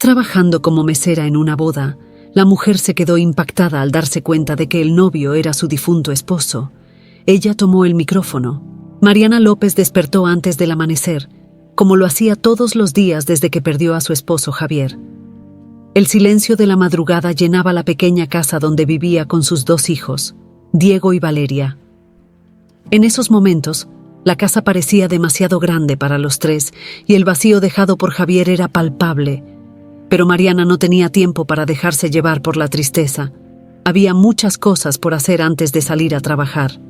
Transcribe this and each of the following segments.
Trabajando como mesera en una boda, la mujer se quedó impactada al darse cuenta de que el novio era su difunto esposo. Ella tomó el micrófono. Mariana López despertó antes del amanecer, como lo hacía todos los días desde que perdió a su esposo Javier. El silencio de la madrugada llenaba la pequeña casa donde vivía con sus 2 hijos, Diego y Valeria. En esos momentos, la casa parecía demasiado grande para los 3 y el vacío dejado por Javier era palpable. Pero Mariana no tenía tiempo para dejarse llevar por la tristeza. Había muchas cosas por hacer antes de salir a trabajar.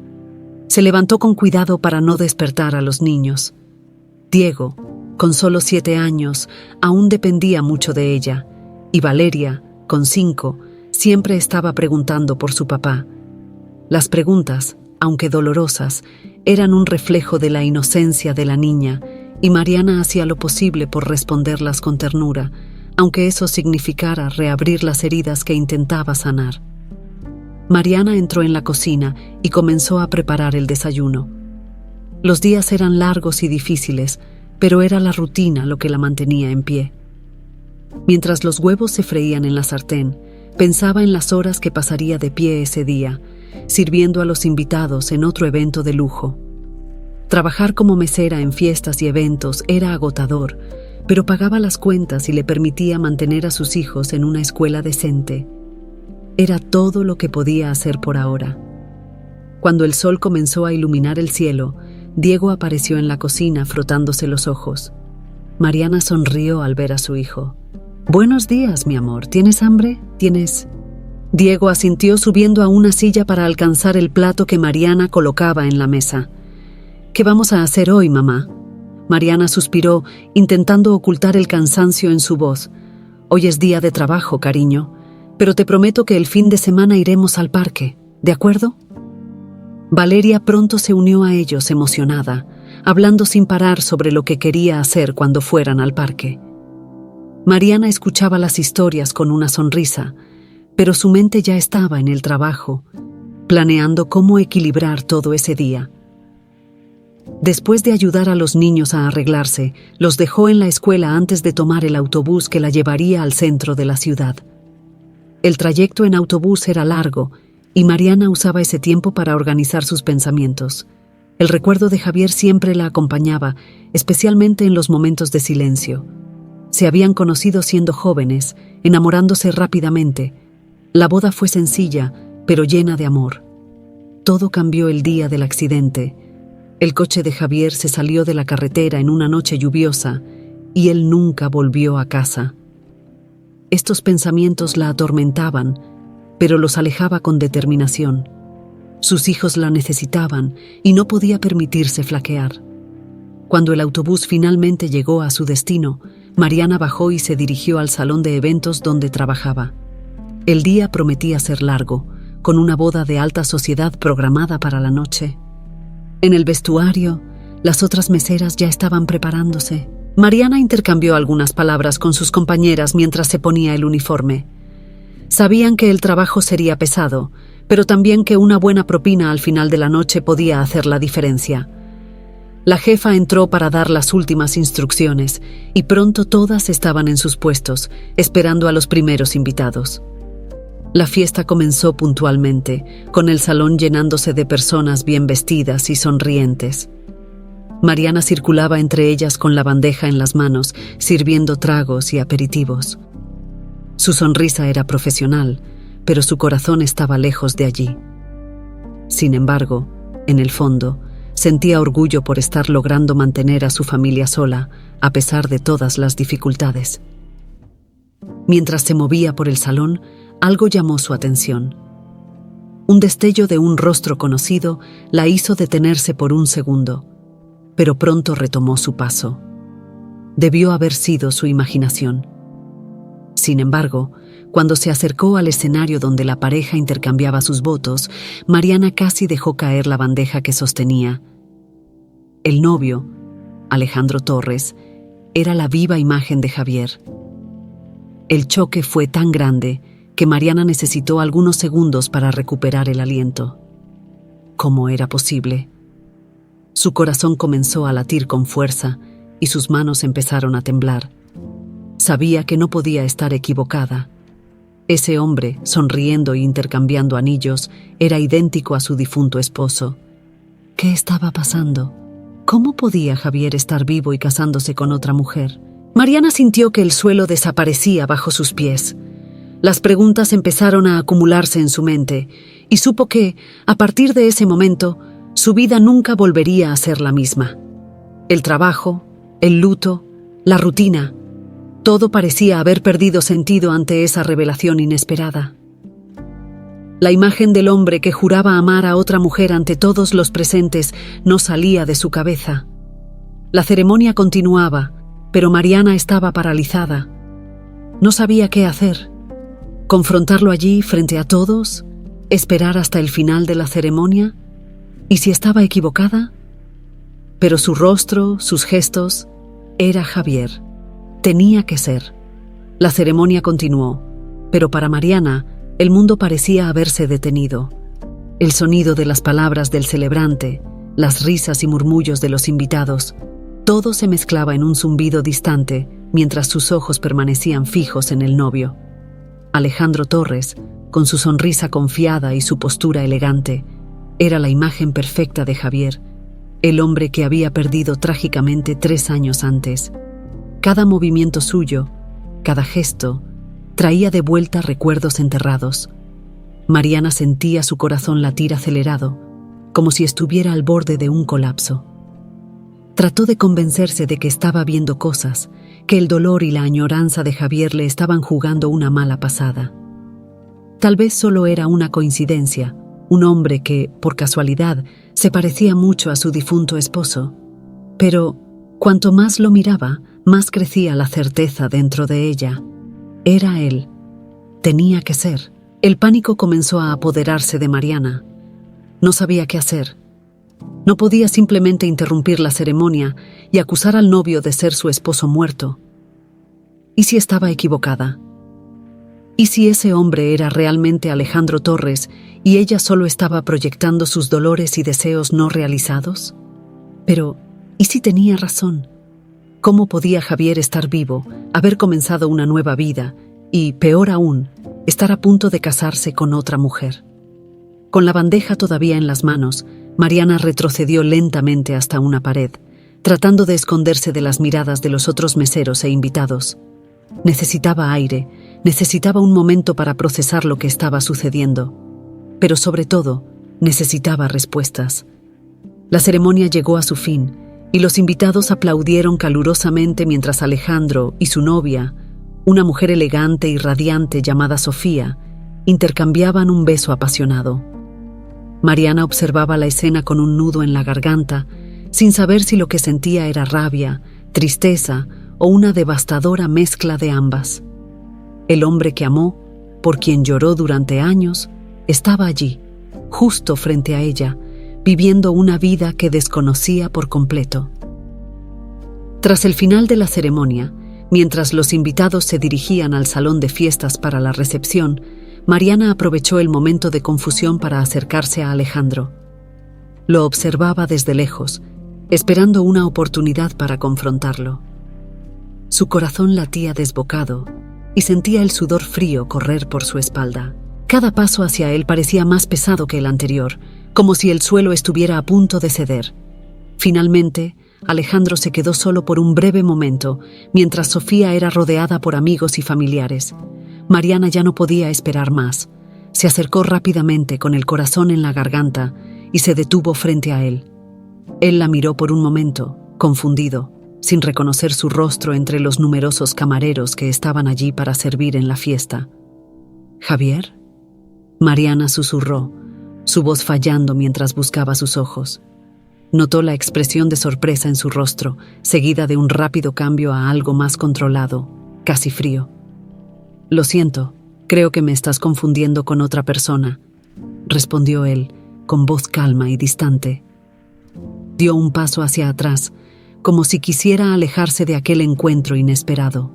Se levantó con cuidado para no despertar a los niños. Diego, con solo 7 años, aún dependía mucho de ella, y Valeria, con 5, siempre estaba preguntando por su papá. Las preguntas, aunque dolorosas, eran un reflejo de la inocencia de la niña, y Mariana hacía lo posible por responderlas con ternura, aunque eso significara reabrir las heridas que intentaba sanar. Mariana entró en la cocina y comenzó a preparar el desayuno. Los días eran largos y difíciles, pero era la rutina lo que la mantenía en pie. Mientras los huevos se freían en la sartén, pensaba en las horas que pasaría de pie ese día, sirviendo a los invitados en otro evento de lujo. Trabajar como mesera en fiestas y eventos era agotador, pero pagaba las cuentas y le permitía mantener a sus hijos en una escuela decente. Era todo lo que podía hacer por ahora. Cuando el sol comenzó a iluminar el cielo, Diego apareció en la cocina frotándose los ojos. Mariana sonrió al ver a su hijo. «Buenos días, mi amor. ¿Tienes hambre? ¿Tienes...?» Diego asintió subiendo a una silla para alcanzar el plato que Mariana colocaba en la mesa. «¿Qué vamos a hacer hoy, mamá?» Mariana suspiró, intentando ocultar el cansancio en su voz. «Hoy es día de trabajo, cariño, pero te prometo que el fin de semana iremos al parque, ¿de acuerdo?» Valeria pronto se unió a ellos emocionada, hablando sin parar sobre lo que quería hacer cuando fueran al parque. Mariana escuchaba las historias con una sonrisa, pero su mente ya estaba en el trabajo, planeando cómo equilibrar todo ese día. Después de ayudar a los niños a arreglarse, los dejó en la escuela antes de tomar el autobús que la llevaría al centro de la ciudad. El trayecto en autobús era largo, y Mariana usaba ese tiempo para organizar sus pensamientos. El recuerdo de Javier siempre la acompañaba, especialmente en los momentos de silencio. Se habían conocido siendo jóvenes, enamorándose rápidamente. La boda fue sencilla, pero llena de amor. Todo cambió el día del accidente. El coche de Javier se salió de la carretera en una noche lluviosa, y él nunca volvió a casa. Estos pensamientos la atormentaban, pero los alejaba con determinación. Sus hijos la necesitaban y no podía permitirse flaquear. Cuando el autobús finalmente llegó a su destino, Mariana bajó y se dirigió al salón de eventos donde trabajaba. El día prometía ser largo, con una boda de alta sociedad programada para la noche. En el vestuario, las otras meseras ya estaban preparándose. Mariana intercambió algunas palabras con sus compañeras mientras se ponía el uniforme. Sabían que el trabajo sería pesado, pero también que una buena propina al final de la noche podía hacer la diferencia. La jefa entró para dar las últimas instrucciones y pronto todas estaban en sus puestos, esperando a los primeros invitados. La fiesta comenzó puntualmente, con el salón llenándose de personas bien vestidas y sonrientes. Mariana circulaba entre ellas con la bandeja en las manos, sirviendo tragos y aperitivos. Su sonrisa era profesional, pero su corazón estaba lejos de allí. Sin embargo, en el fondo, sentía orgullo por estar logrando mantener a su familia sola, a pesar de todas las dificultades. Mientras se movía por el salón, algo llamó su atención. Un destello de un rostro conocido la hizo detenerse por un segundo, pero pronto retomó su paso. Debió haber sido su imaginación. Sin embargo, cuando se acercó al escenario donde la pareja intercambiaba sus votos, Mariana casi dejó caer la bandeja que sostenía. El novio, Alejandro Torres, era la viva imagen de Javier. El choque fue tan grande que Mariana necesitó algunos segundos para recuperar el aliento. ¿Cómo era posible? Su corazón comenzó a latir con fuerza y sus manos empezaron a temblar. Sabía que no podía estar equivocada. Ese hombre, sonriendo e intercambiando anillos, era idéntico a su difunto esposo. ¿Qué estaba pasando? ¿Cómo podía Javier estar vivo y casándose con otra mujer? Mariana sintió que el suelo desaparecía bajo sus pies. Las preguntas empezaron a acumularse en su mente y supo que, a partir de ese momento, su vida nunca volvería a ser la misma. El trabajo, el luto, la rutina, todo parecía haber perdido sentido ante esa revelación inesperada. La imagen del hombre que juraba amar a otra mujer ante todos los presentes no salía de su cabeza. La ceremonia continuaba, pero Mariana estaba paralizada. No sabía qué hacer. ¿Confrontarlo allí frente a todos? ¿Esperar hasta el final de la ceremonia? ¿Y si estaba equivocada? Pero su rostro, sus gestos, era Javier. Tenía que ser. La ceremonia continuó, pero para Mariana, el mundo parecía haberse detenido. El sonido de las palabras del celebrante, las risas y murmullos de los invitados, todo se mezclaba en un zumbido distante mientras sus ojos permanecían fijos en el novio. Alejandro Torres, con su sonrisa confiada y su postura elegante, era la imagen perfecta de Javier, el hombre que había perdido trágicamente 3 años antes. Cada movimiento suyo, cada gesto, traía de vuelta recuerdos enterrados. Mariana sentía su corazón latir acelerado, como si estuviera al borde de un colapso. Trató de convencerse de que estaba viendo cosas, que el dolor y la añoranza de Javier le estaban jugando una mala pasada. Tal vez solo era una coincidencia, un hombre que, por casualidad, se parecía mucho a su difunto esposo. Pero, cuanto más lo miraba, más crecía la certeza dentro de ella. Era él. Tenía que ser. El pánico comenzó a apoderarse de Mariana. No sabía qué hacer. No podía simplemente interrumpir la ceremonia y acusar al novio de ser su esposo muerto. ¿Y si estaba equivocada? ¿Y si ese hombre era realmente Alejandro Torres y ella solo estaba proyectando sus dolores y deseos no realizados? Pero, ¿y si tenía razón? ¿Cómo podía Javier estar vivo, haber comenzado una nueva vida y, peor aún, estar a punto de casarse con otra mujer? Con la bandeja todavía en las manos, Mariana retrocedió lentamente hasta una pared, tratando de esconderse de las miradas de los otros meseros e invitados. Necesitaba aire, necesitaba un momento para procesar lo que estaba sucediendo. Pero sobre todo, necesitaba respuestas. La ceremonia llegó a su fin, y los invitados aplaudieron calurosamente mientras Alejandro y su novia, una mujer elegante y radiante llamada Sofía, intercambiaban un beso apasionado. Mariana observaba la escena con un nudo en la garganta, sin saber si lo que sentía era rabia, tristeza o una devastadora mezcla de ambas. El hombre que amó, por quien lloró durante años, estaba allí, justo frente a ella, viviendo una vida que desconocía por completo. Tras el final de la ceremonia, mientras los invitados se dirigían al salón de fiestas para la recepción, Mariana aprovechó el momento de confusión para acercarse a Alejandro. Lo observaba desde lejos, esperando una oportunidad para confrontarlo. Su corazón latía desbocado y sentía el sudor frío correr por su espalda. Cada paso hacia él parecía más pesado que el anterior, como si el suelo estuviera a punto de ceder. Finalmente, Alejandro se quedó solo por un breve momento, mientras Sofía era rodeada por amigos y familiares. Mariana ya no podía esperar más. Se acercó rápidamente con el corazón en la garganta y se detuvo frente a él. Él la miró por un momento, confundido, sin reconocer su rostro entre los numerosos camareros que estaban allí para servir en la fiesta. ¿Javier? Mariana susurró, su voz fallando mientras buscaba sus ojos. Notó la expresión de sorpresa en su rostro, seguida de un rápido cambio a algo más controlado, casi frío. «Lo siento, creo que me estás confundiendo con otra persona», respondió él, con voz calma y distante. Dio un paso hacia atrás, como si quisiera alejarse de aquel encuentro inesperado.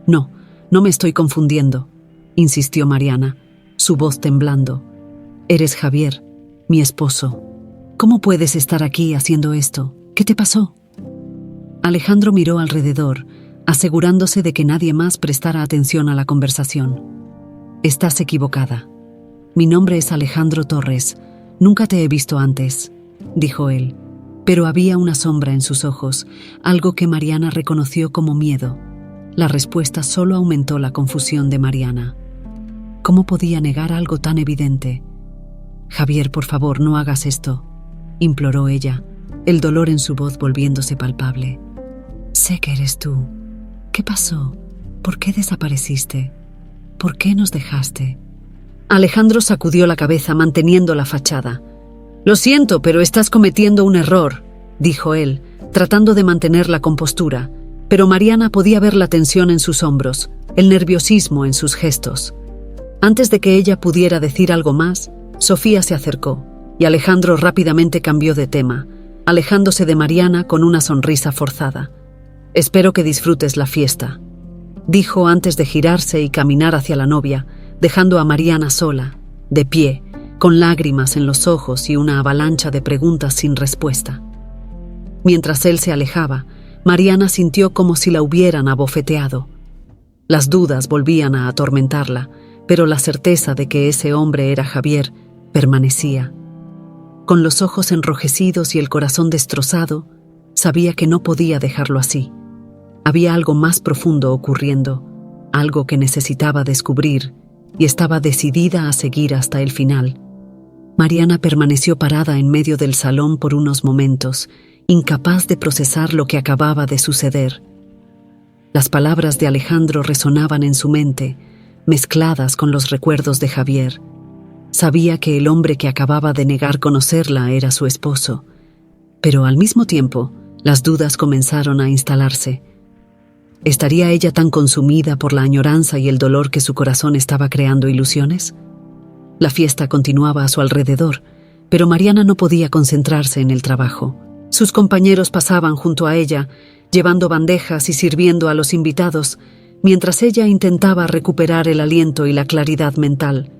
«No, no me estoy confundiendo», insistió Mariana, su voz temblando. «Eres Javier, mi esposo. ¿Cómo puedes estar aquí haciendo esto? ¿Qué te pasó?» Alejandro miró alrededor, asegurándose de que nadie más prestara atención a la conversación. «Estás equivocada. Mi nombre es Alejandro Torres. Nunca te he visto antes», dijo él, pero había una sombra en sus ojos, algo que Mariana reconoció como miedo. La respuesta solo aumentó la confusión de Mariana. ¿Cómo podía negar algo tan evidente? «Javier, por favor, no hagas esto», imploró ella, el dolor en su voz volviéndose palpable. «Sé que eres tú. ¿Qué pasó? ¿Por qué desapareciste? ¿Por qué nos dejaste?» Alejandro sacudió la cabeza manteniendo la fachada. «Lo siento, pero estás cometiendo un error», dijo él, tratando de mantener la compostura, pero Mariana podía ver la tensión en sus hombros, el nerviosismo en sus gestos. Antes de que ella pudiera decir algo más, Sofía se acercó, y Alejandro rápidamente cambió de tema, alejándose de Mariana con una sonrisa forzada. «Espero que disfrutes la fiesta», dijo antes de girarse y caminar hacia la novia, dejando a Mariana sola, de pie, con lágrimas en los ojos y una avalancha de preguntas sin respuesta. Mientras él se alejaba, Mariana sintió como si la hubieran abofeteado. Las dudas volvían a atormentarla, pero la certeza de que ese hombre era Javier permanecía. Con los ojos enrojecidos y el corazón destrozado, sabía que no podía dejarlo así. Había algo más profundo ocurriendo, algo que necesitaba descubrir, y estaba decidida a seguir hasta el final. Mariana permaneció parada en medio del salón por unos momentos, incapaz de procesar lo que acababa de suceder. Las palabras de Alejandro resonaban en su mente, mezcladas con los recuerdos de Javier. Sabía que el hombre que acababa de negar conocerla era su esposo, pero al mismo tiempo las dudas comenzaron a instalarse. ¿Estaría ella tan consumida por la añoranza y el dolor que su corazón estaba creando ilusiones? La fiesta continuaba a su alrededor, pero Mariana no podía concentrarse en el trabajo. Sus compañeros pasaban junto a ella, llevando bandejas y sirviendo a los invitados, mientras ella intentaba recuperar el aliento y la claridad mental.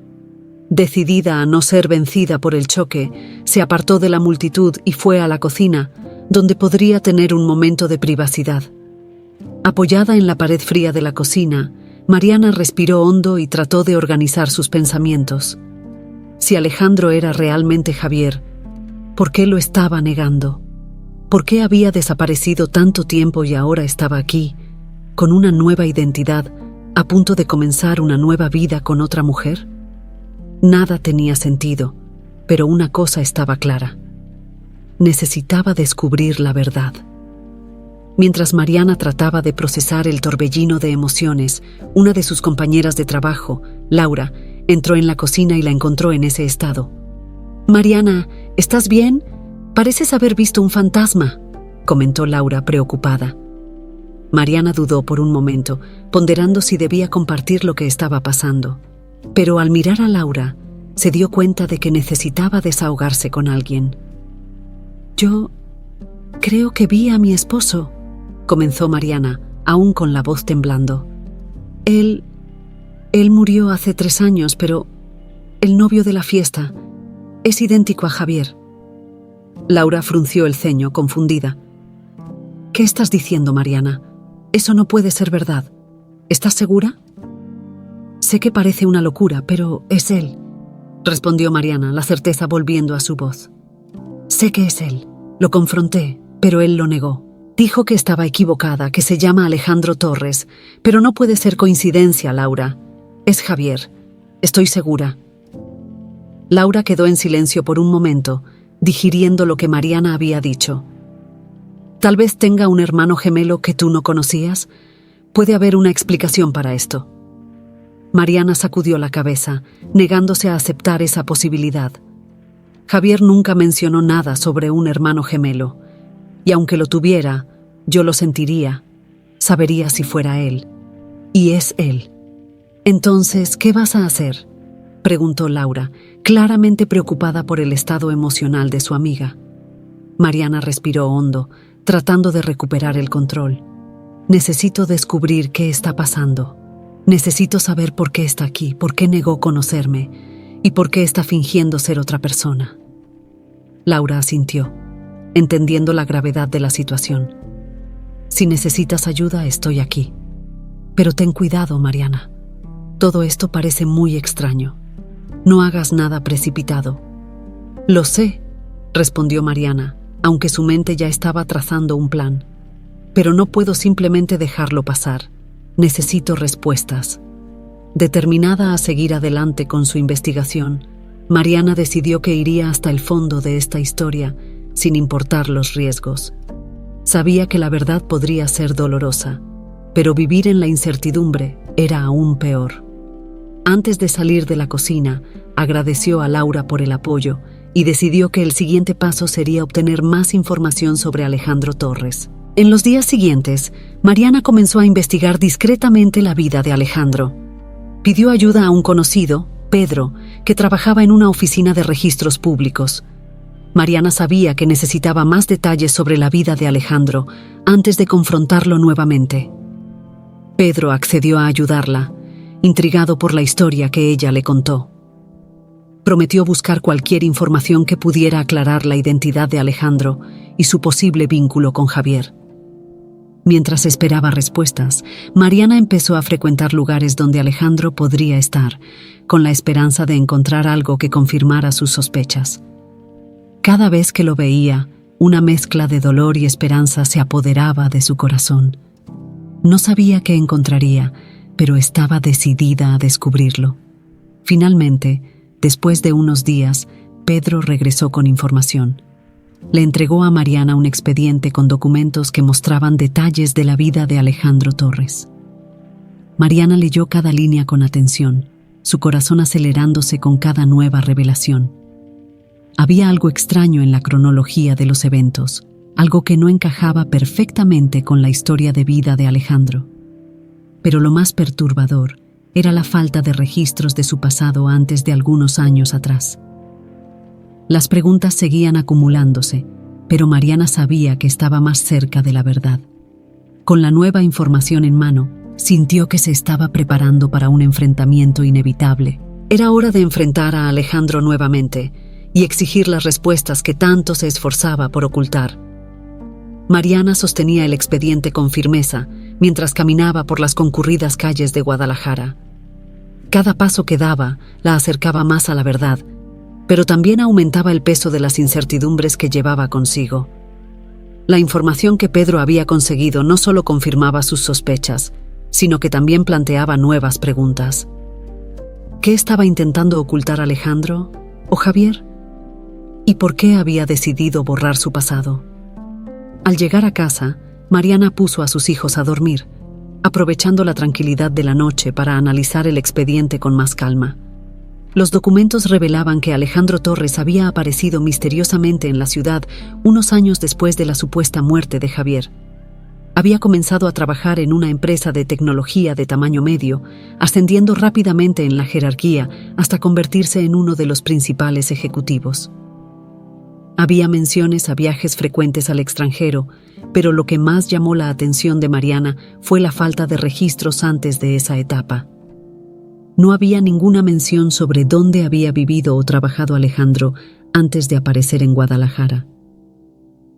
Decidida a no ser vencida por el choque, se apartó de la multitud y fue a la cocina, donde podría tener un momento de privacidad. Apoyada en la pared fría de la cocina, Mariana respiró hondo y trató de organizar sus pensamientos. Si Alejandro era realmente Javier, ¿por qué lo estaba negando? ¿Por qué había desaparecido tanto tiempo y ahora estaba aquí, con una nueva identidad, a punto de comenzar una nueva vida con otra mujer? Nada tenía sentido, pero una cosa estaba clara. Necesitaba descubrir la verdad. Mientras Mariana trataba de procesar el torbellino de emociones, una de sus compañeras de trabajo, Laura, entró en la cocina y la encontró en ese estado. «Mariana, ¿estás bien? Pareces haber visto un fantasma», comentó Laura preocupada. Mariana dudó por un momento, ponderando si debía compartir lo que estaba pasando. Pero al mirar a Laura, se dio cuenta de que necesitaba desahogarse con alguien. «Yo creo que vi a mi esposo», comenzó Mariana, aún con la voz temblando. Él murió hace 3 años, pero el novio de la fiesta es idéntico a Javier». Laura frunció el ceño, confundida. «¿Qué estás diciendo, Mariana? Eso no puede ser verdad. ¿Estás segura?» «Sé que parece una locura, pero es él», respondió Mariana, la certeza volviendo a su voz. «Sé que es él. Lo confronté, pero él lo negó. Dijo que estaba equivocada, que se llama Alejandro Torres, pero no puede ser coincidencia, Laura. Es Javier. Estoy segura». Laura quedó en silencio por un momento, digiriendo lo que Mariana había dicho. «Tal vez tenga un hermano gemelo que tú no conocías. Puede haber una explicación para esto». Mariana sacudió la cabeza, negándose a aceptar esa posibilidad. Javier nunca mencionó nada sobre un hermano gemelo, y aunque lo tuviera, yo lo sentiría, sabería si fuera él. Y es él. «Entonces, ¿qué vas a hacer?», preguntó Laura, claramente preocupada por el estado emocional de su amiga. Mariana respiró hondo, tratando de recuperar el control. «Necesito descubrir qué está pasando. Necesito saber por qué está aquí, por qué negó conocerme y por qué está fingiendo ser otra persona». Laura asintió, entendiendo la gravedad de la situación. Si necesitas ayuda, estoy aquí. Pero ten cuidado, Mariana. Todo esto parece muy extraño. No hagas nada precipitado. Lo sé, respondió Mariana, aunque su mente ya estaba trazando un plan. Pero no puedo simplemente dejarlo pasar. Necesito respuestas. Determinada a seguir adelante con su investigación, Mariana decidió que iría hasta el fondo de esta historia, sin importar los riesgos. Sabía que la verdad podría ser dolorosa, pero vivir en la incertidumbre era aún peor. Antes de salir de la cocina, agradeció a Laura por el apoyo y decidió que el siguiente paso sería obtener más información sobre Alejandro Torres. En los días siguientes, Mariana comenzó a investigar discretamente la vida de Alejandro. Pidió ayuda a un conocido, Pedro, que trabajaba en una oficina de registros públicos. Mariana sabía que necesitaba más detalles sobre la vida de Alejandro antes de confrontarlo nuevamente. Pedro accedió a ayudarla, intrigado por la historia que ella le contó. Prometió buscar cualquier información que pudiera aclarar la identidad de Alejandro y su posible vínculo con Javier. Mientras esperaba respuestas, Mariana empezó a frecuentar lugares donde Alejandro podría estar, con la esperanza de encontrar algo que confirmara sus sospechas. Cada vez que lo veía, una mezcla de dolor y esperanza se apoderaba de su corazón. No sabía qué encontraría, pero estaba decidida a descubrirlo. Finalmente, después de unos días, Pedro regresó con información. Le entregó a Mariana un expediente con documentos que mostraban detalles de la vida de Alejandro Torres. Mariana leyó cada línea con atención, su corazón acelerándose con cada nueva revelación. Había algo extraño en la cronología de los eventos, algo que no encajaba perfectamente con la historia de vida de Alejandro. Pero lo más perturbador era la falta de registros de su pasado antes de algunos años atrás. Las preguntas seguían acumulándose, pero Mariana sabía que estaba más cerca de la verdad. Con la nueva información en mano, sintió que se estaba preparando para un enfrentamiento inevitable. Era hora de enfrentar a Alejandro nuevamente y exigir las respuestas que tanto se esforzaba por ocultar. Mariana sostenía el expediente con firmeza mientras caminaba por las concurridas calles de Guadalajara. Cada paso que daba la acercaba más a la verdad, pero también aumentaba el peso de las incertidumbres que llevaba consigo. La información que Pedro había conseguido no solo confirmaba sus sospechas, sino que también planteaba nuevas preguntas. ¿Qué estaba intentando ocultar Alejandro o Javier? ¿Y por qué había decidido borrar su pasado? Al llegar a casa, Mariana puso a sus hijos a dormir, aprovechando la tranquilidad de la noche para analizar el expediente con más calma. Los documentos revelaban que Alejandro Torres había aparecido misteriosamente en la ciudad unos años después de la supuesta muerte de Javier. Había comenzado a trabajar en una empresa de tecnología de tamaño medio, ascendiendo rápidamente en la jerarquía hasta convertirse en uno de los principales ejecutivos. Había menciones a viajes frecuentes al extranjero, pero lo que más llamó la atención de Mariana fue la falta de registros antes de esa etapa. No había ninguna mención sobre dónde había vivido o trabajado Alejandro antes de aparecer en Guadalajara.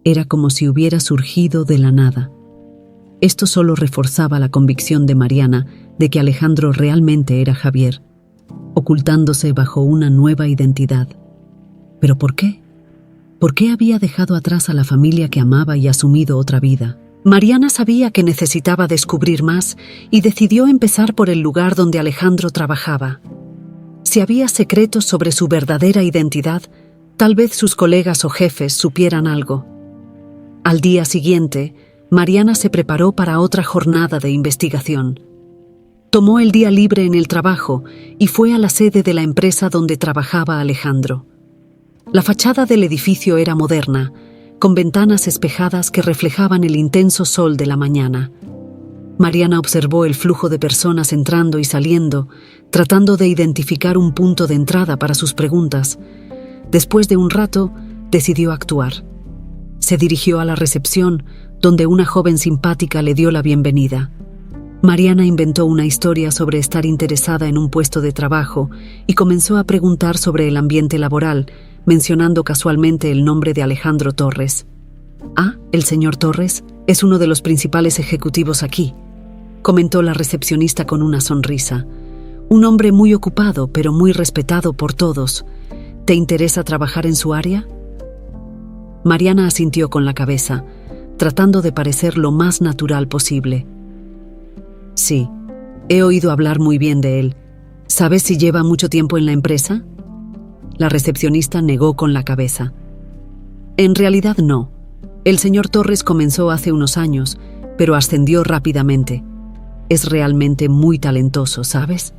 Era como si hubiera surgido de la nada. Esto solo reforzaba la convicción de Mariana de que Alejandro realmente era Javier, ocultándose bajo una nueva identidad. ¿Pero por qué? ¿Por qué había dejado atrás a la familia que amaba y asumido otra vida? Mariana sabía que necesitaba descubrir más y decidió empezar por el lugar donde Alejandro trabajaba. Si había secretos sobre su verdadera identidad, tal vez sus colegas o jefes supieran algo. Al día siguiente, Mariana se preparó para otra jornada de investigación. Tomó el día libre en el trabajo y fue a la sede de la empresa donde trabajaba Alejandro. La fachada del edificio era moderna, con ventanas espejadas que reflejaban el intenso sol de la mañana. Mariana observó el flujo de personas entrando y saliendo, tratando de identificar un punto de entrada para sus preguntas. Después de un rato, decidió actuar. Se dirigió a la recepción, donde una joven simpática le dio la bienvenida. Mariana inventó una historia sobre estar interesada en un puesto de trabajo y comenzó a preguntar sobre el ambiente laboral, mencionando casualmente el nombre de Alejandro Torres. «Ah, El señor Torres es uno de los principales ejecutivos aquí, comentó la recepcionista con una sonrisa. Un hombre muy ocupado, pero muy respetado por todos. ¿Te interesa trabajar en su área? Mariana asintió con la cabeza, tratando de parecer lo más natural posible. Sí, he oído hablar muy bien de él. ¿Sabes si lleva mucho tiempo en la empresa? La recepcionista negó con la cabeza. En realidad no. El señor Torres comenzó hace unos años, pero ascendió rápidamente. Es realmente muy talentoso, ¿sabes?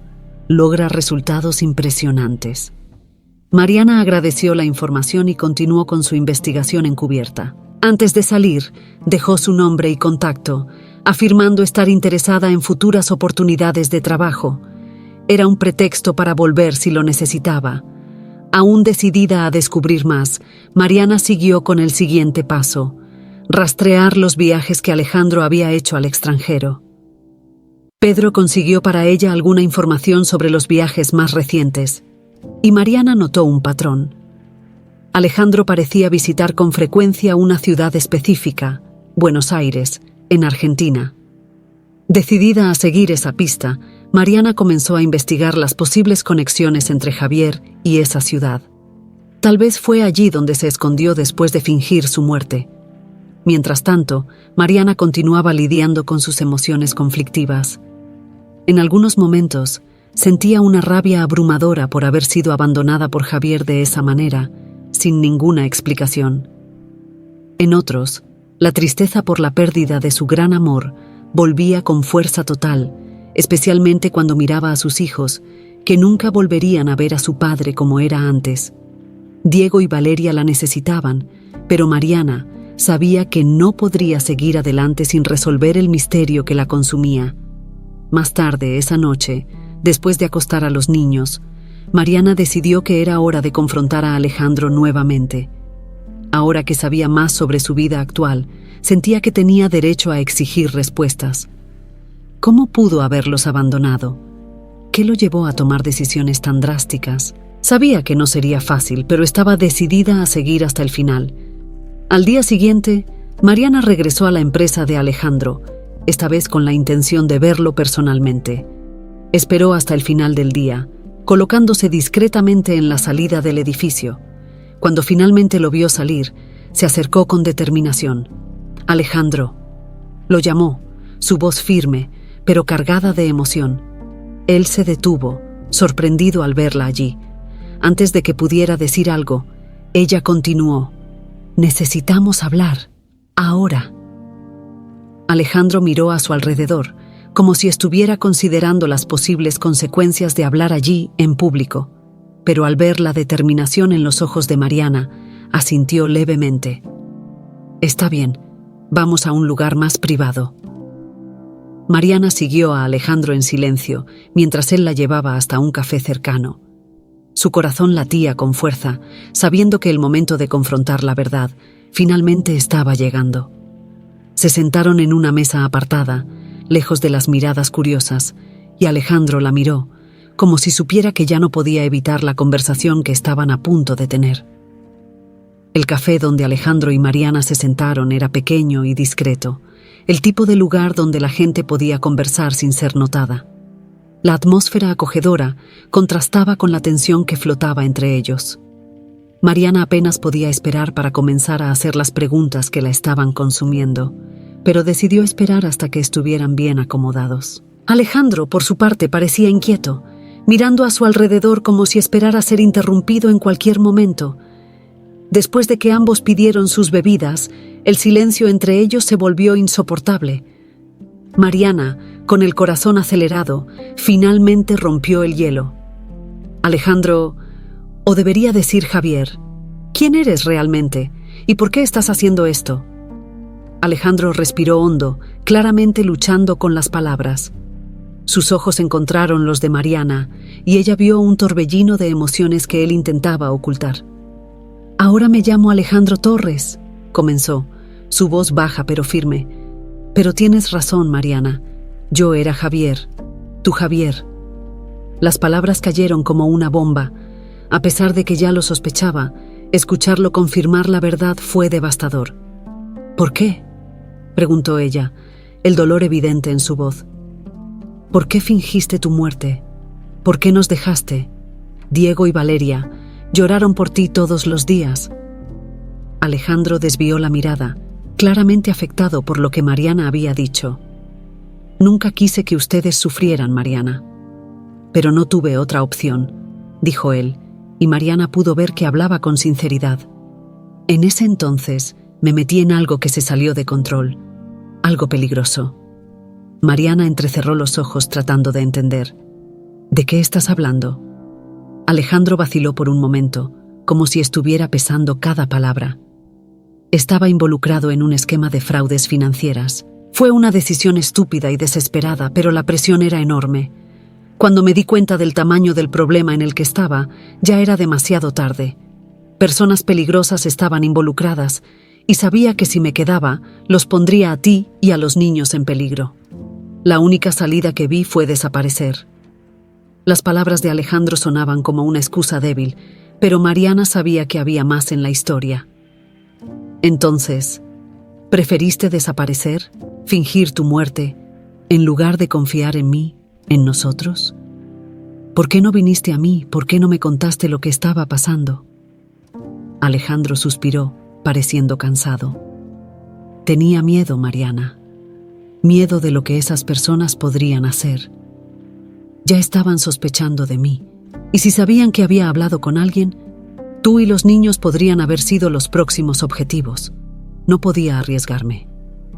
Logra resultados impresionantes. Mariana agradeció la información y continuó con su investigación encubierta. Antes de salir, dejó su nombre y contacto, afirmando estar interesada en futuras oportunidades de trabajo. Era un pretexto para volver si lo necesitaba. Aún decidida a descubrir más, Mariana siguió con el siguiente paso: rastrear los viajes que Alejandro había hecho al extranjero. Pedro consiguió para ella alguna información sobre los viajes más recientes, y Mariana notó un patrón. Alejandro parecía visitar con frecuencia una ciudad específica, Buenos Aires, en Argentina. Decidida a seguir esa pista, Mariana comenzó a investigar las posibles conexiones entre Javier y esa ciudad. Tal vez fue allí donde se escondió después de fingir su muerte. Mientras tanto, Mariana continuaba lidiando con sus emociones conflictivas. En algunos momentos, sentía una rabia abrumadora por haber sido abandonada por Javier de esa manera, sin ninguna explicación. En otros, la tristeza por la pérdida de su gran amor volvía con fuerza total, especialmente cuando miraba a sus hijos, que nunca volverían a ver a su padre como era antes. Diego y Valeria la necesitaban, pero Mariana sabía que no podría seguir adelante sin resolver el misterio que la consumía. Más tarde, esa noche, después de acostar a los niños, Mariana decidió que era hora de confrontar a Alejandro nuevamente. Ahora que sabía más sobre su vida actual, sentía que tenía derecho a exigir respuestas. ¿Cómo pudo haberlos abandonado? ¿Qué lo llevó a tomar decisiones tan drásticas? Sabía que no sería fácil, pero estaba decidida a seguir hasta el final. Al día siguiente, Mariana regresó a la empresa de Alejandro, esta vez con la intención de verlo personalmente. Esperó hasta el final del día, colocándose discretamente en la salida del edificio. Cuando finalmente lo vio salir, se acercó con determinación. Alejandro. Lo llamó, su voz firme, pero cargada de emoción. Él se detuvo, sorprendido al verla allí. Antes de que pudiera decir algo, ella continuó: «Necesitamos hablar, ahora». Alejandro miró a su alrededor, como si estuviera considerando las posibles consecuencias de hablar allí en público, pero al ver la determinación en los ojos de Mariana, asintió levemente. «Está bien, vamos a un lugar más privado». Mariana siguió a Alejandro en silencio, mientras él la llevaba hasta un café cercano. Su corazón latía con fuerza, sabiendo que el momento de confrontar la verdad finalmente estaba llegando. Se sentaron en una mesa apartada, lejos de las miradas curiosas, y Alejandro la miró, como si supiera que ya no podía evitar la conversación que estaban a punto de tener. El café donde Alejandro y Mariana se sentaron era pequeño y discreto, el tipo de lugar donde la gente podía conversar sin ser notada. La atmósfera acogedora contrastaba con la tensión que flotaba entre ellos. Mariana apenas podía esperar para comenzar a hacer las preguntas que la estaban consumiendo, pero decidió esperar hasta que estuvieran bien acomodados. Alejandro, por su parte, parecía inquieto, mirando a su alrededor como si esperara ser interrumpido en cualquier momento. Después de que ambos pidieron sus bebidas, el silencio entre ellos se volvió insoportable. Mariana, con el corazón acelerado, finalmente rompió el hielo. Alejandro, o debería decir Javier, ¿quién eres realmente? ¿Y por qué estás haciendo esto? Alejandro respiró hondo, claramente luchando con las palabras. Sus ojos encontraron los de Mariana, y ella vio un torbellino de emociones que él intentaba ocultar. «Ahora me llamo Alejandro Torres», comenzó, su voz baja pero firme. «Pero tienes razón, Mariana. Yo era Javier, tu Javier». Las palabras cayeron como una bomba. A pesar de que ya lo sospechaba, escucharlo confirmar la verdad fue devastador. ¿Por qué?, preguntó ella, el dolor evidente en su voz. ¿Por qué fingiste tu muerte? ¿Por qué nos dejaste? Diego y Valeria lloraron por ti todos los días. Alejandro desvió la mirada, claramente afectado por lo que Mariana había dicho. Nunca quise que ustedes sufrieran, Mariana. Pero no tuve otra opción, dijo él, y Mariana pudo ver que hablaba con sinceridad. En ese entonces me metí en algo que se salió de control, algo peligroso. Mariana entrecerró los ojos tratando de entender. ¿De qué estás hablando? Alejandro vaciló por un momento, como si estuviera pesando cada palabra. Estaba involucrado en un esquema de fraudes financieras. Fue una decisión estúpida y desesperada, pero la presión era enorme. Cuando me di cuenta del tamaño del problema en el que estaba, ya era demasiado tarde. Personas peligrosas estaban involucradas, y sabía que si me quedaba, los pondría a ti y a los niños en peligro. La única salida que vi fue desaparecer. Las palabras de Alejandro sonaban como una excusa débil, pero Mariana sabía que había más en la historia. Entonces, ¿preferiste desaparecer, fingir tu muerte, en lugar de confiar en mí, en nosotros? ¿Por qué no viniste a mí? ¿Por qué no me contaste lo que estaba pasando? Alejandro suspiró, pareciendo cansado. Tenía miedo, Mariana. Miedo de lo que esas personas podrían hacer. Ya estaban sospechando de mí, y si sabían que había hablado con alguien, tú y los niños podrían haber sido los próximos objetivos. No podía arriesgarme.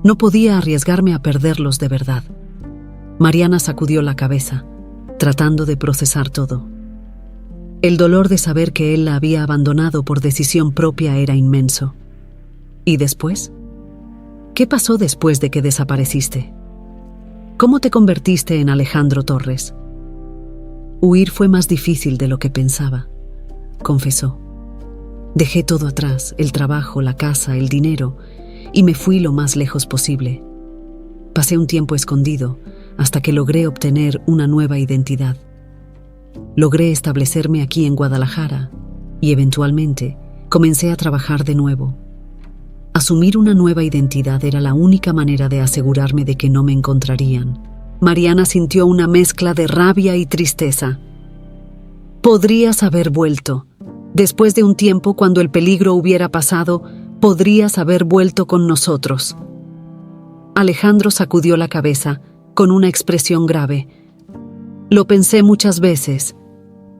No podía arriesgarme a perderlos de verdad. Mariana sacudió la cabeza, tratando de procesar todo. El dolor de saber que él la había abandonado por decisión propia era inmenso. ¿Y después? ¿Qué pasó después de que desapareciste? ¿Cómo te convertiste en Alejandro Torres? Huir fue más difícil de lo que pensaba, confesó. Dejé todo atrás, el trabajo, la casa, el dinero, y me fui lo más lejos posible. Pasé un tiempo escondido, hasta que logré obtener una nueva identidad. Logré establecerme aquí en Guadalajara, y eventualmente comencé a trabajar de nuevo. Asumir una nueva identidad era la única manera de asegurarme de que no me encontrarían. Mariana sintió una mezcla de rabia y tristeza. Podrías haber vuelto. Después de un tiempo, cuando el peligro hubiera pasado, podrías haber vuelto con nosotros. Alejandro sacudió la cabeza, con una expresión grave. Lo pensé muchas veces,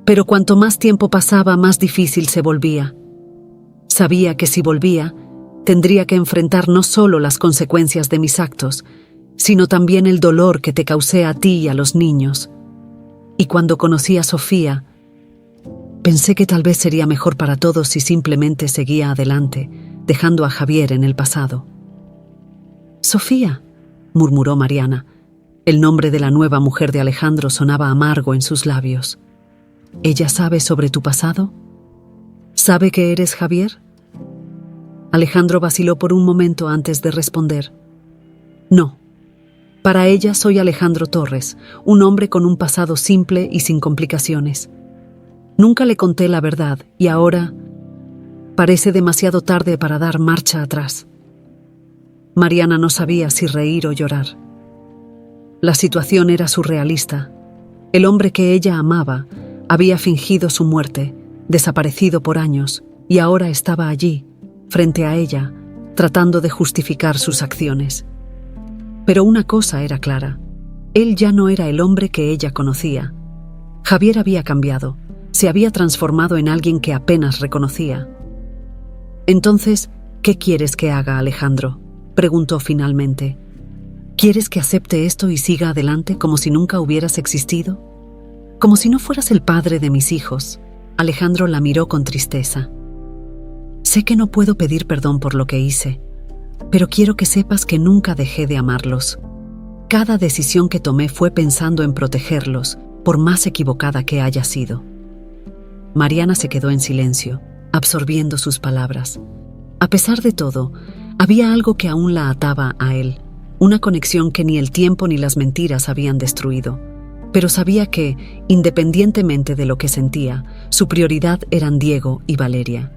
pero cuanto más tiempo pasaba, más difícil se volvía. Sabía que si volvía, tendría que enfrentar no solo las consecuencias de mis actos, sino también el dolor que te causé a ti y a los niños. Y cuando conocí a Sofía, pensé que tal vez sería mejor para todos si simplemente seguía adelante, dejando a Javier en el pasado. «Sofía», murmuró Mariana. El nombre de la nueva mujer de Alejandro sonaba amargo en sus labios. «¿Ella sabe sobre tu pasado? ¿Sabe que eres Javier?» Alejandro vaciló por un momento antes de responder. «No. Para ella soy Alejandro Torres, un hombre con un pasado simple y sin complicaciones. Nunca le conté la verdad y ahora parece demasiado tarde para dar marcha atrás». Mariana no sabía si reír o llorar. La situación era surrealista. El hombre que ella amaba había fingido su muerte, desaparecido por años, y ahora estaba allí, frente a ella, tratando de justificar sus acciones. Pero una cosa era clara: él ya no era el hombre que ella conocía. Javier había cambiado, se había transformado en alguien que apenas reconocía. «Entonces, ¿qué quieres que haga, Alejandro?», preguntó finalmente. «¿Quieres que acepte esto y siga adelante como si nunca hubieras existido? Como si no fueras el padre de mis hijos». Alejandro la miró con tristeza. «Sé que no puedo pedir perdón por lo que hice, pero quiero que sepas que nunca dejé de amarlos. Cada decisión que tomé fue pensando en protegerlos, por más equivocada que haya sido». Mariana se quedó en silencio, absorbiendo sus palabras. A pesar de todo, había algo que aún la ataba a él, una conexión que ni el tiempo ni las mentiras habían destruido. Pero sabía que, independientemente de lo que sentía, su prioridad eran Diego y Valeria.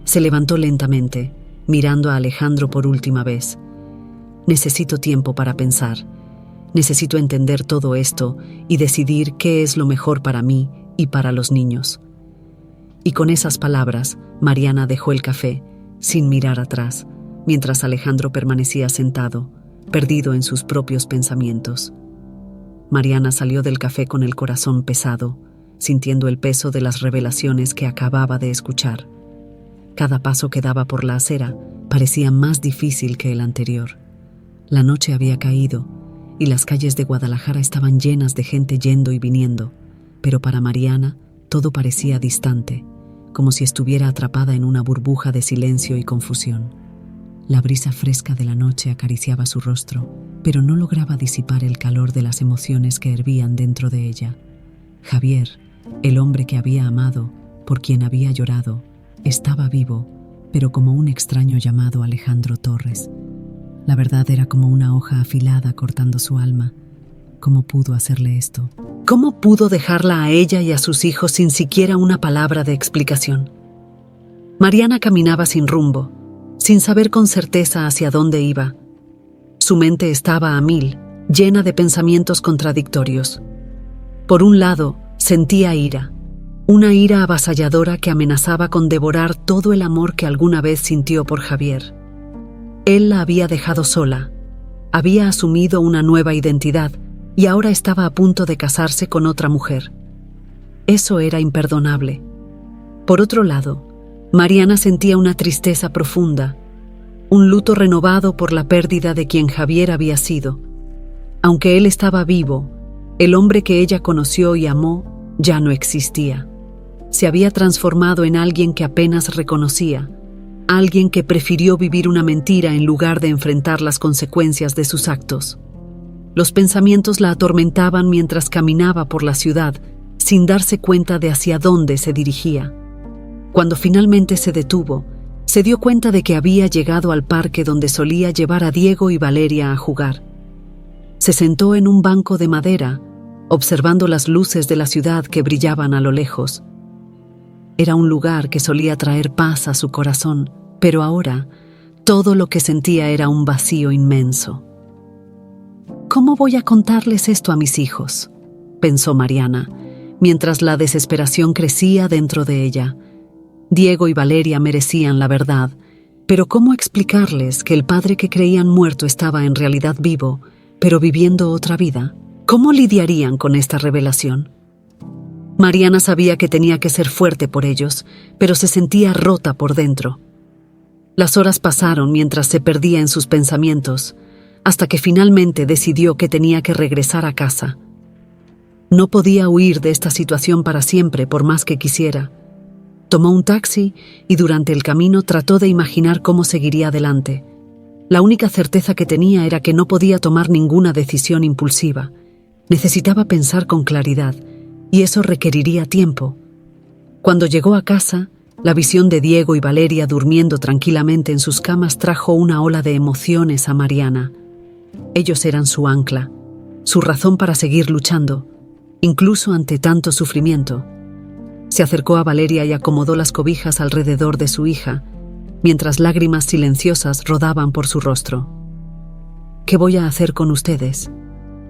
Se levantó lentamente, mirando a Alejandro por última vez. Necesito tiempo para pensar. Necesito entender todo esto y decidir qué es lo mejor para mí y para los niños. Y con esas palabras, Mariana dejó el café, sin mirar atrás, mientras Alejandro permanecía sentado, perdido en sus propios pensamientos. Mariana salió del café con el corazón pesado, sintiendo el peso de las revelaciones que acababa de escuchar. Cada paso que daba por la acera parecía más difícil que el anterior. La noche había caído y las calles de Guadalajara estaban llenas de gente yendo y viniendo, pero para Mariana todo parecía distante, como si estuviera atrapada en una burbuja de silencio y confusión. La brisa fresca de la noche acariciaba su rostro, pero no lograba disipar el calor de las emociones que hervían dentro de ella. Javier, el hombre que había amado, por quien había llorado, estaba vivo, pero como un extraño llamado Alejandro Torres. La verdad era como una hoja afilada cortando su alma. ¿Cómo pudo hacerle esto? ¿Cómo pudo dejarla a ella y a sus hijos sin siquiera una palabra de explicación? Mariana caminaba sin rumbo, sin saber con certeza hacia dónde iba. Su mente estaba a mil, llena de pensamientos contradictorios. Por un lado, sentía ira, una ira avasalladora que amenazaba con devorar todo el amor que alguna vez sintió por Javier. Él la había dejado sola, había asumido una nueva identidad y ahora estaba a punto de casarse con otra mujer. Eso era imperdonable. Por otro lado, Mariana sentía una tristeza profunda, un luto renovado por la pérdida de quien Javier había sido. Aunque él estaba vivo, el hombre que ella conoció y amó ya no existía. Se había transformado en alguien que apenas reconocía, alguien que prefirió vivir una mentira en lugar de enfrentar las consecuencias de sus actos. Los pensamientos la atormentaban mientras caminaba por la ciudad, sin darse cuenta de hacia dónde se dirigía. Cuando finalmente se detuvo, se dio cuenta de que había llegado al parque donde solía llevar a Diego y Valeria a jugar. Se sentó en un banco de madera, observando las luces de la ciudad que brillaban a lo lejos. Era un lugar que solía traer paz a su corazón, pero ahora todo lo que sentía era un vacío inmenso. ¿Cómo voy a contarles esto a mis hijos?, pensó Mariana, mientras la desesperación crecía dentro de ella. Diego y Valeria merecían la verdad, pero ¿cómo explicarles que el padre que creían muerto estaba en realidad vivo, pero viviendo otra vida? ¿Cómo lidiarían con esta revelación? Mariana sabía que tenía que ser fuerte por ellos, pero se sentía rota por dentro. Las horas pasaron mientras se perdía en sus pensamientos, hasta que finalmente decidió que tenía que regresar a casa. No podía huir de esta situación para siempre, por más que quisiera. Tomó un taxi y durante el camino trató de imaginar cómo seguiría adelante. La única certeza que tenía era que no podía tomar ninguna decisión impulsiva. Necesitaba pensar con claridad, y eso requeriría tiempo. Cuando llegó a casa, la visión de Diego y Valeria durmiendo tranquilamente en sus camas trajo una ola de emociones a Mariana. Ellos eran su ancla, su razón para seguir luchando, incluso ante tanto sufrimiento. Se acercó a Valeria y acomodó las cobijas alrededor de su hija, mientras lágrimas silenciosas rodaban por su rostro. «¿Qué voy a hacer con ustedes?»,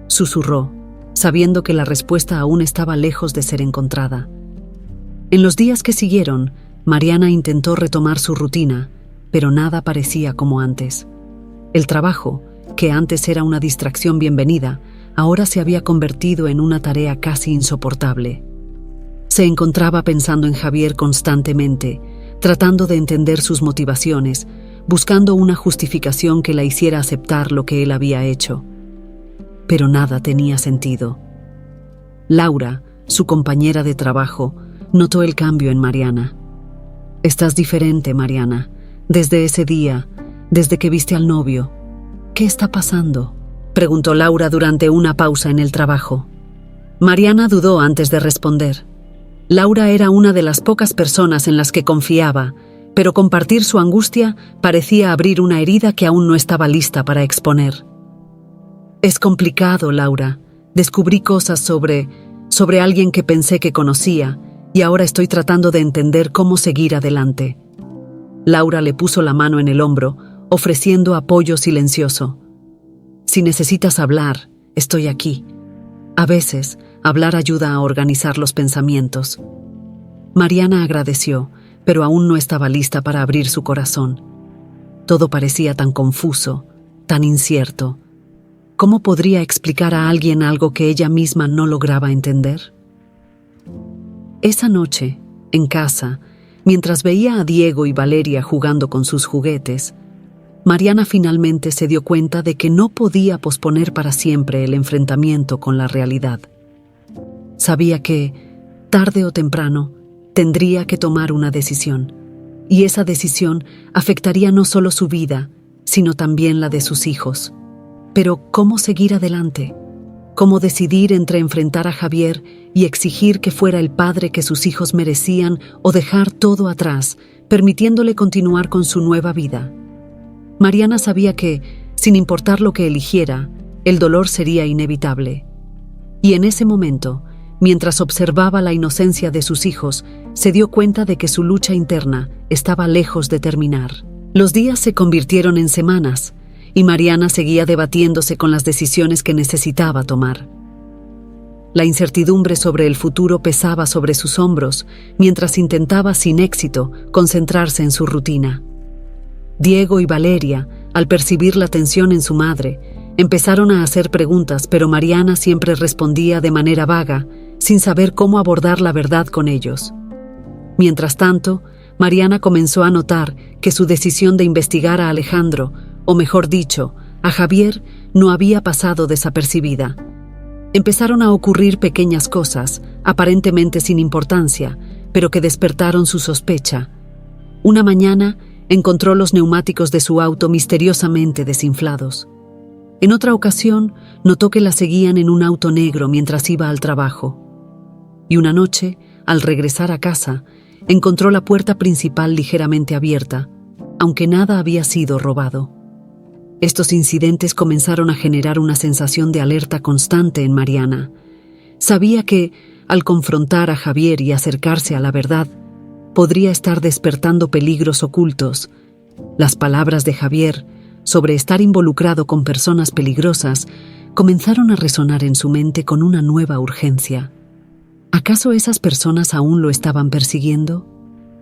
susurró, sabiendo que la respuesta aún estaba lejos de ser encontrada. En los días que siguieron, Mariana intentó retomar su rutina, pero nada parecía como antes. El trabajo, que antes era una distracción bienvenida, ahora se había convertido en una tarea casi insoportable. Se encontraba pensando en Javier constantemente, tratando de entender sus motivaciones, buscando una justificación que la hiciera aceptar lo que él había hecho. Pero nada tenía sentido. Laura, su compañera de trabajo, notó el cambio en Mariana. «Estás diferente, Mariana. Desde ese día, desde que viste al novio. ¿Qué está pasando?», preguntó Laura durante una pausa en el trabajo. Mariana dudó antes de responder. Laura era una de las pocas personas en las que confiaba, pero compartir su angustia parecía abrir una herida que aún no estaba lista para exponer. «Es complicado, Laura. Descubrí cosas sobre alguien que pensé que conocía, y ahora estoy tratando de entender cómo seguir adelante». Laura le puso la mano en el hombro, ofreciendo apoyo silencioso. Si necesitas hablar, estoy aquí. A veces, hablar ayuda a organizar los pensamientos. Mariana agradeció, pero aún no estaba lista para abrir su corazón. Todo parecía tan confuso, tan incierto. ¿Cómo podría explicar a alguien algo que ella misma no lograba entender? Esa noche, en casa, mientras veía a Diego y Valeria jugando con sus juguetes, Mariana finalmente se dio cuenta de que no podía posponer para siempre el enfrentamiento con la realidad. Sabía que, tarde o temprano, tendría que tomar una decisión, y esa decisión afectaría no solo su vida, sino también la de sus hijos. Pero, ¿cómo seguir adelante? ¿Cómo decidir entre enfrentar a Javier y exigir que fuera el padre que sus hijos merecían o dejar todo atrás, permitiéndole continuar con su nueva vida? Mariana sabía que, sin importar lo que eligiera, el dolor sería inevitable. Y en ese momento, mientras observaba la inocencia de sus hijos, se dio cuenta de que su lucha interna estaba lejos de terminar. Los días se convirtieron en semanas, y Mariana seguía debatiéndose con las decisiones que necesitaba tomar. La incertidumbre sobre el futuro pesaba sobre sus hombros, mientras intentaba sin éxito concentrarse en su rutina. Diego y Valeria, al percibir la tensión en su madre, empezaron a hacer preguntas, pero Mariana siempre respondía de manera vaga, sin saber cómo abordar la verdad con ellos. Mientras tanto, Mariana comenzó a notar que su decisión de investigar a Alejandro, o mejor dicho, a Javier, no había pasado desapercibida. Empezaron a ocurrir pequeñas cosas, aparentemente sin importancia, pero que despertaron su sospecha. Una mañana, encontró los neumáticos de su auto misteriosamente desinflados. En otra ocasión, notó que la seguían en un auto negro mientras iba al trabajo. Y una noche, al regresar a casa, encontró la puerta principal ligeramente abierta, aunque nada había sido robado. Estos incidentes comenzaron a generar una sensación de alerta constante en Mariana. Sabía que, al confrontar a Javier y acercarse a la verdad, podría estar despertando peligros ocultos. Las palabras de Javier sobre estar involucrado con personas peligrosas comenzaron a resonar en su mente con una nueva urgencia. ¿Acaso esas personas aún lo estaban persiguiendo?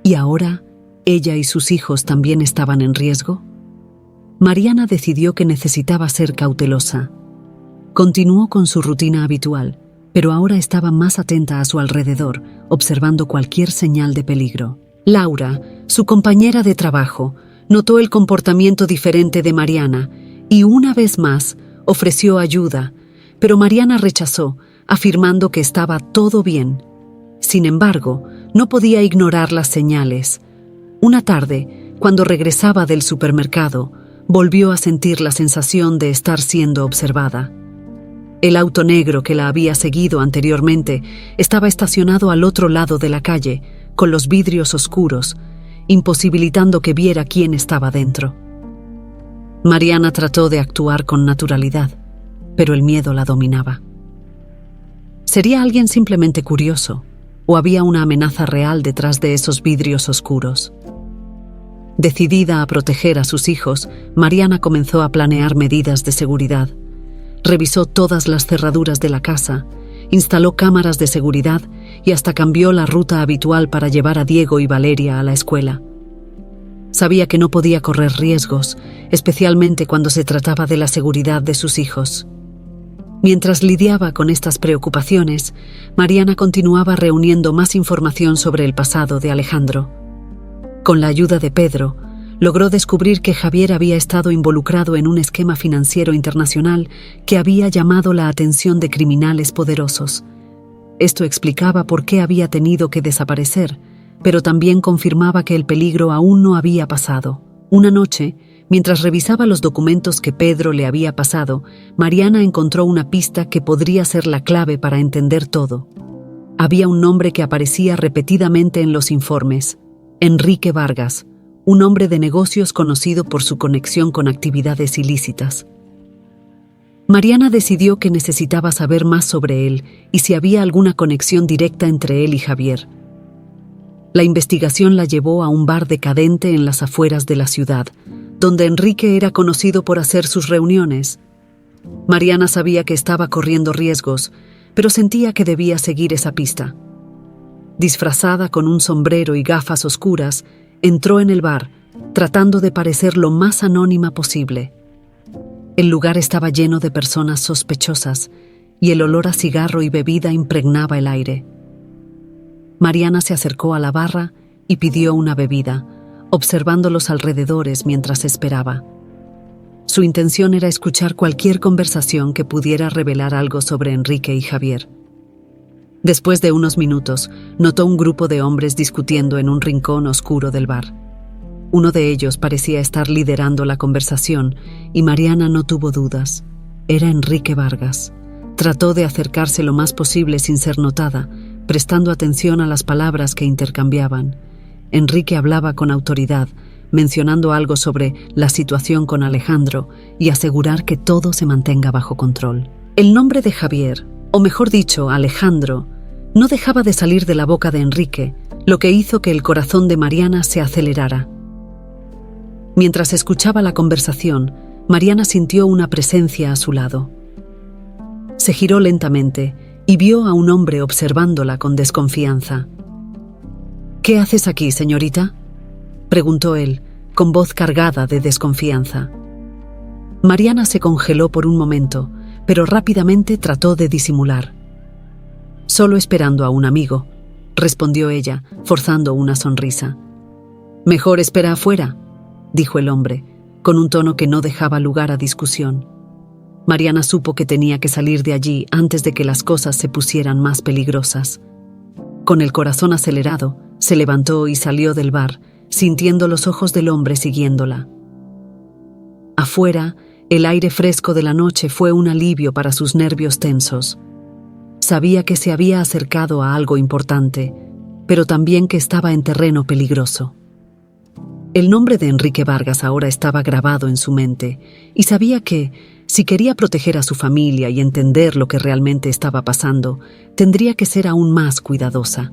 ¿Y ahora ella y sus hijos también estaban en riesgo? Mariana decidió que necesitaba ser cautelosa. Continuó con su rutina habitual, pero ahora estaba más atenta a su alrededor, observando cualquier señal de peligro. Laura, su compañera de trabajo, notó el comportamiento diferente de Mariana y una vez más ofreció ayuda, pero Mariana rechazó, afirmando que estaba todo bien. Sin embargo, no podía ignorar las señales. Una tarde, cuando regresaba del supermercado, volvió a sentir la sensación de estar siendo observada. El auto negro que la había seguido anteriormente estaba estacionado al otro lado de la calle, con los vidrios oscuros, imposibilitando que viera quién estaba dentro. Mariana trató de actuar con naturalidad, pero el miedo la dominaba. ¿Sería alguien simplemente curioso, o había una amenaza real detrás de esos vidrios oscuros? Decidida a proteger a sus hijos, Mariana comenzó a planear medidas de seguridad. Revisó todas las cerraduras de la casa, instaló cámaras de seguridad y hasta cambió la ruta habitual para llevar a Diego y Valeria a la escuela. Sabía que no podía correr riesgos, especialmente cuando se trataba de la seguridad de sus hijos. Mientras lidiaba con estas preocupaciones, Mariana continuaba reuniendo más información sobre el pasado de Alejandro. Con la ayuda de Pedro, logró descubrir que Javier había estado involucrado en un esquema financiero internacional que había llamado la atención de criminales poderosos. Esto explicaba por qué había tenido que desaparecer, pero también confirmaba que el peligro aún no había pasado. Una noche, mientras revisaba los documentos que Pedro le había pasado, Mariana encontró una pista que podría ser la clave para entender todo. Había un nombre que aparecía repetidamente en los informes: Enrique Vargas, un hombre de negocios conocido por su conexión con actividades ilícitas. Mariana decidió que necesitaba saber más sobre él y si había alguna conexión directa entre él y Javier. La investigación la llevó a un bar decadente en las afueras de la ciudad, donde Enrique era conocido por hacer sus reuniones. Mariana sabía que estaba corriendo riesgos, pero sentía que debía seguir esa pista. Disfrazada con un sombrero y gafas oscuras, entró en el bar, tratando de parecer lo más anónima posible. El lugar estaba lleno de personas sospechosas, y el olor a cigarro y bebida impregnaba el aire. Mariana se acercó a la barra y pidió una bebida, observando los alrededores mientras esperaba. Su intención era escuchar cualquier conversación que pudiera revelar algo sobre Enrique y Javier. Después de unos minutos, notó un grupo de hombres discutiendo en un rincón oscuro del bar. Uno de ellos parecía estar liderando la conversación y Mariana no tuvo dudas. Era Enrique Vargas. Trató de acercarse lo más posible sin ser notada, prestando atención a las palabras que intercambiaban. Enrique hablaba con autoridad, mencionando algo sobre la situación con Alejandro y asegurar que todo se mantenga bajo control. El nombre de Javier, o mejor dicho, Alejandro, no dejaba de salir de la boca de Enrique, lo que hizo que el corazón de Mariana se acelerara. Mientras escuchaba la conversación, Mariana sintió una presencia a su lado. Se giró lentamente y vio a un hombre observándola con desconfianza. «¿Qué haces aquí, señorita?», preguntó él, con voz cargada de desconfianza. Mariana se congeló por un momento, pero rápidamente trató de disimular. «Solo esperando a un amigo», respondió ella, forzando una sonrisa. «Mejor espera afuera», dijo el hombre, con un tono que no dejaba lugar a discusión. Mariana supo que tenía que salir de allí antes de que las cosas se pusieran más peligrosas. Con el corazón acelerado, se levantó y salió del bar, sintiendo los ojos del hombre siguiéndola. Afuera, el aire fresco de la noche fue un alivio para sus nervios tensos. Sabía que se había acercado a algo importante, pero también que estaba en terreno peligroso. El nombre de Enrique Vargas ahora estaba grabado en su mente, y sabía que, si quería proteger a su familia y entender lo que realmente estaba pasando, tendría que ser aún más cuidadosa.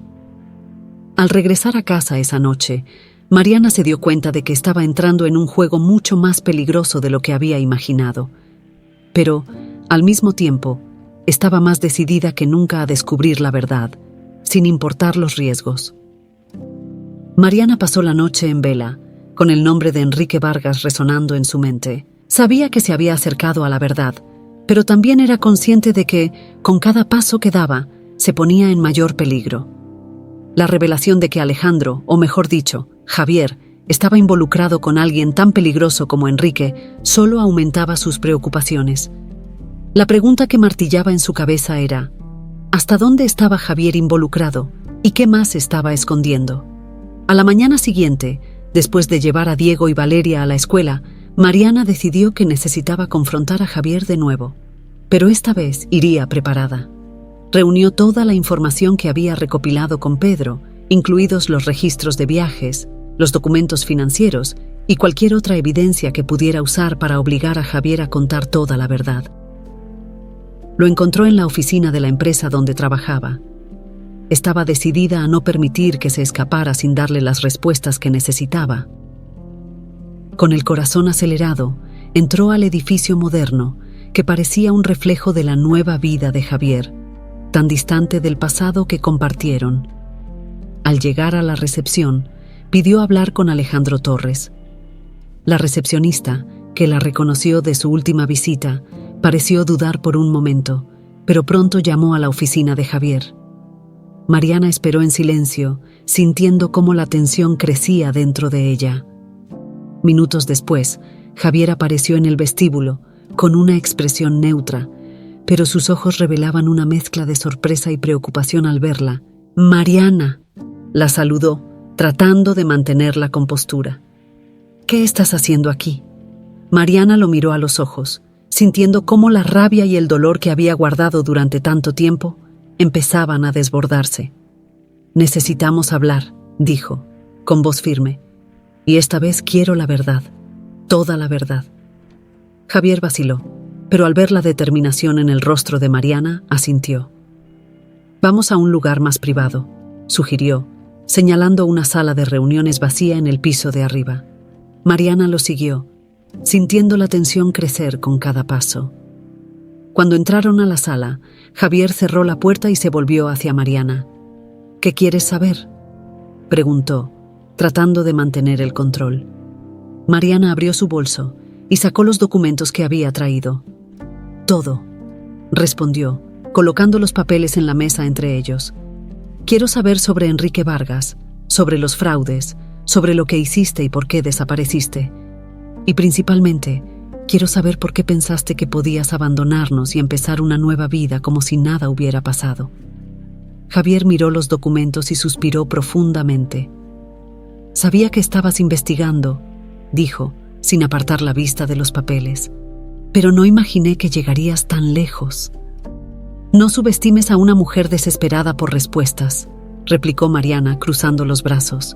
Al regresar a casa esa noche, Mariana se dio cuenta de que estaba entrando en un juego mucho más peligroso de lo que había imaginado. Pero, al mismo tiempo, estaba más decidida que nunca a descubrir la verdad, sin importar los riesgos. Mariana pasó la noche en vela, con el nombre de Enrique Vargas resonando en su mente. Sabía que se había acercado a la verdad, pero también era consciente de que, con cada paso que daba, se ponía en mayor peligro. La revelación de que Alejandro, o mejor dicho, Javier, estaba involucrado con alguien tan peligroso como Enrique, solo aumentaba sus preocupaciones. La pregunta que martillaba en su cabeza era: ¿hasta dónde estaba Javier involucrado y qué más estaba escondiendo? A la mañana siguiente, después de llevar a Diego y Valeria a la escuela, Mariana decidió que necesitaba confrontar a Javier de nuevo, pero esta vez iría preparada. Reunió toda la información que había recopilado con Pedro, incluidos los registros de viajes, los documentos financieros y cualquier otra evidencia que pudiera usar para obligar a Javier a contar toda la verdad. Lo encontró en la oficina de la empresa donde trabajaba. Estaba decidida a no permitir que se escapara sin darle las respuestas que necesitaba. Con el corazón acelerado, entró al edificio moderno, que parecía un reflejo de la nueva vida de Javier, tan distante del pasado que compartieron. Al llegar a la recepción, pidió hablar con Alejandro Torres. La recepcionista, que la reconoció de su última visita, pareció dudar por un momento, pero pronto llamó a la oficina de Javier. Mariana esperó en silencio, sintiendo cómo la tensión crecía dentro de ella. Minutos después, Javier apareció en el vestíbulo, con una expresión neutra, pero sus ojos revelaban una mezcla de sorpresa y preocupación al verla. «Mariana», la saludó, tratando de mantener la compostura. «¿Qué estás haciendo aquí?». Mariana lo miró a los ojos, sintiendo cómo la rabia y el dolor que había guardado durante tanto tiempo empezaban a desbordarse. «Necesitamos hablar», dijo, con voz firme, «y esta vez quiero la verdad, toda la verdad». Javier vaciló, pero al ver la determinación en el rostro de Mariana, asintió. «Vamos a un lugar más privado», sugirió, señalando una sala de reuniones vacía en el piso de arriba. Mariana lo siguió, sintiendo la tensión crecer con cada paso. Cuando entraron a la sala, Javier cerró la puerta y se volvió hacia Mariana. «¿Qué quieres saber?», preguntó, tratando de mantener el control. Mariana abrió su bolso y sacó los documentos que había traído. «Todo», respondió, colocando los papeles en la mesa entre ellos. «Quiero saber sobre Enrique Vargas, sobre los fraudes, sobre lo que hiciste y por qué desapareciste. Y principalmente, quiero saber por qué pensaste que podías abandonarnos y empezar una nueva vida como si nada hubiera pasado». Javier miró los documentos y suspiró profundamente. «Sabía que estabas investigando», dijo, sin apartar la vista de los papeles, «pero no imaginé que llegarías tan lejos». «No subestimes a una mujer desesperada por respuestas», replicó Mariana, cruzando los brazos.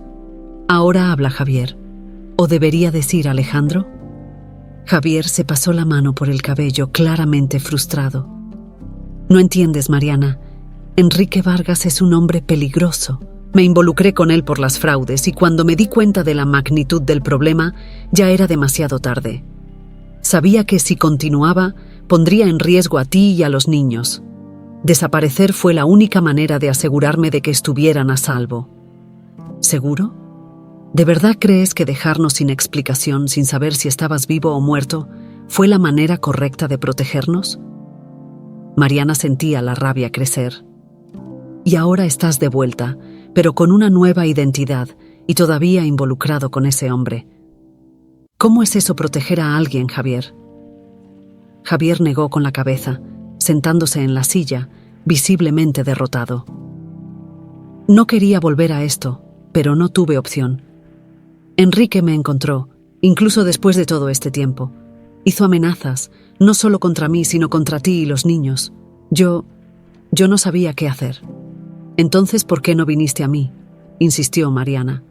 «Ahora habla, Javier. ¿O debería decir Alejandro?». Javier se pasó la mano por el cabello, claramente frustrado. «No entiendes, Mariana. Enrique Vargas es un hombre peligroso. Me involucré con él por las fraudes y cuando me di cuenta de la magnitud del problema, ya era demasiado tarde. Sabía que si continuaba, pondría en riesgo a ti y a los niños. Desaparecer fue la única manera de asegurarme de que estuvieran a salvo». «¿Seguro? ¿De verdad crees que dejarnos sin explicación, sin saber si estabas vivo o muerto, fue la manera correcta de protegernos?». Mariana sentía la rabia crecer. «Y ahora estás de vuelta, pero con una nueva identidad y todavía involucrado con ese hombre. ¿Cómo es eso proteger a alguien, Javier?». Javier negó con la cabeza, sentándose en la silla, visiblemente derrotado. «No quería volver a esto, pero no tuve opción. Enrique me encontró, incluso después de todo este tiempo. Hizo amenazas, no solo contra mí, sino contra ti y los niños. Yo no sabía qué hacer». «Entonces, ¿por qué no viniste a mí?», insistió Mariana.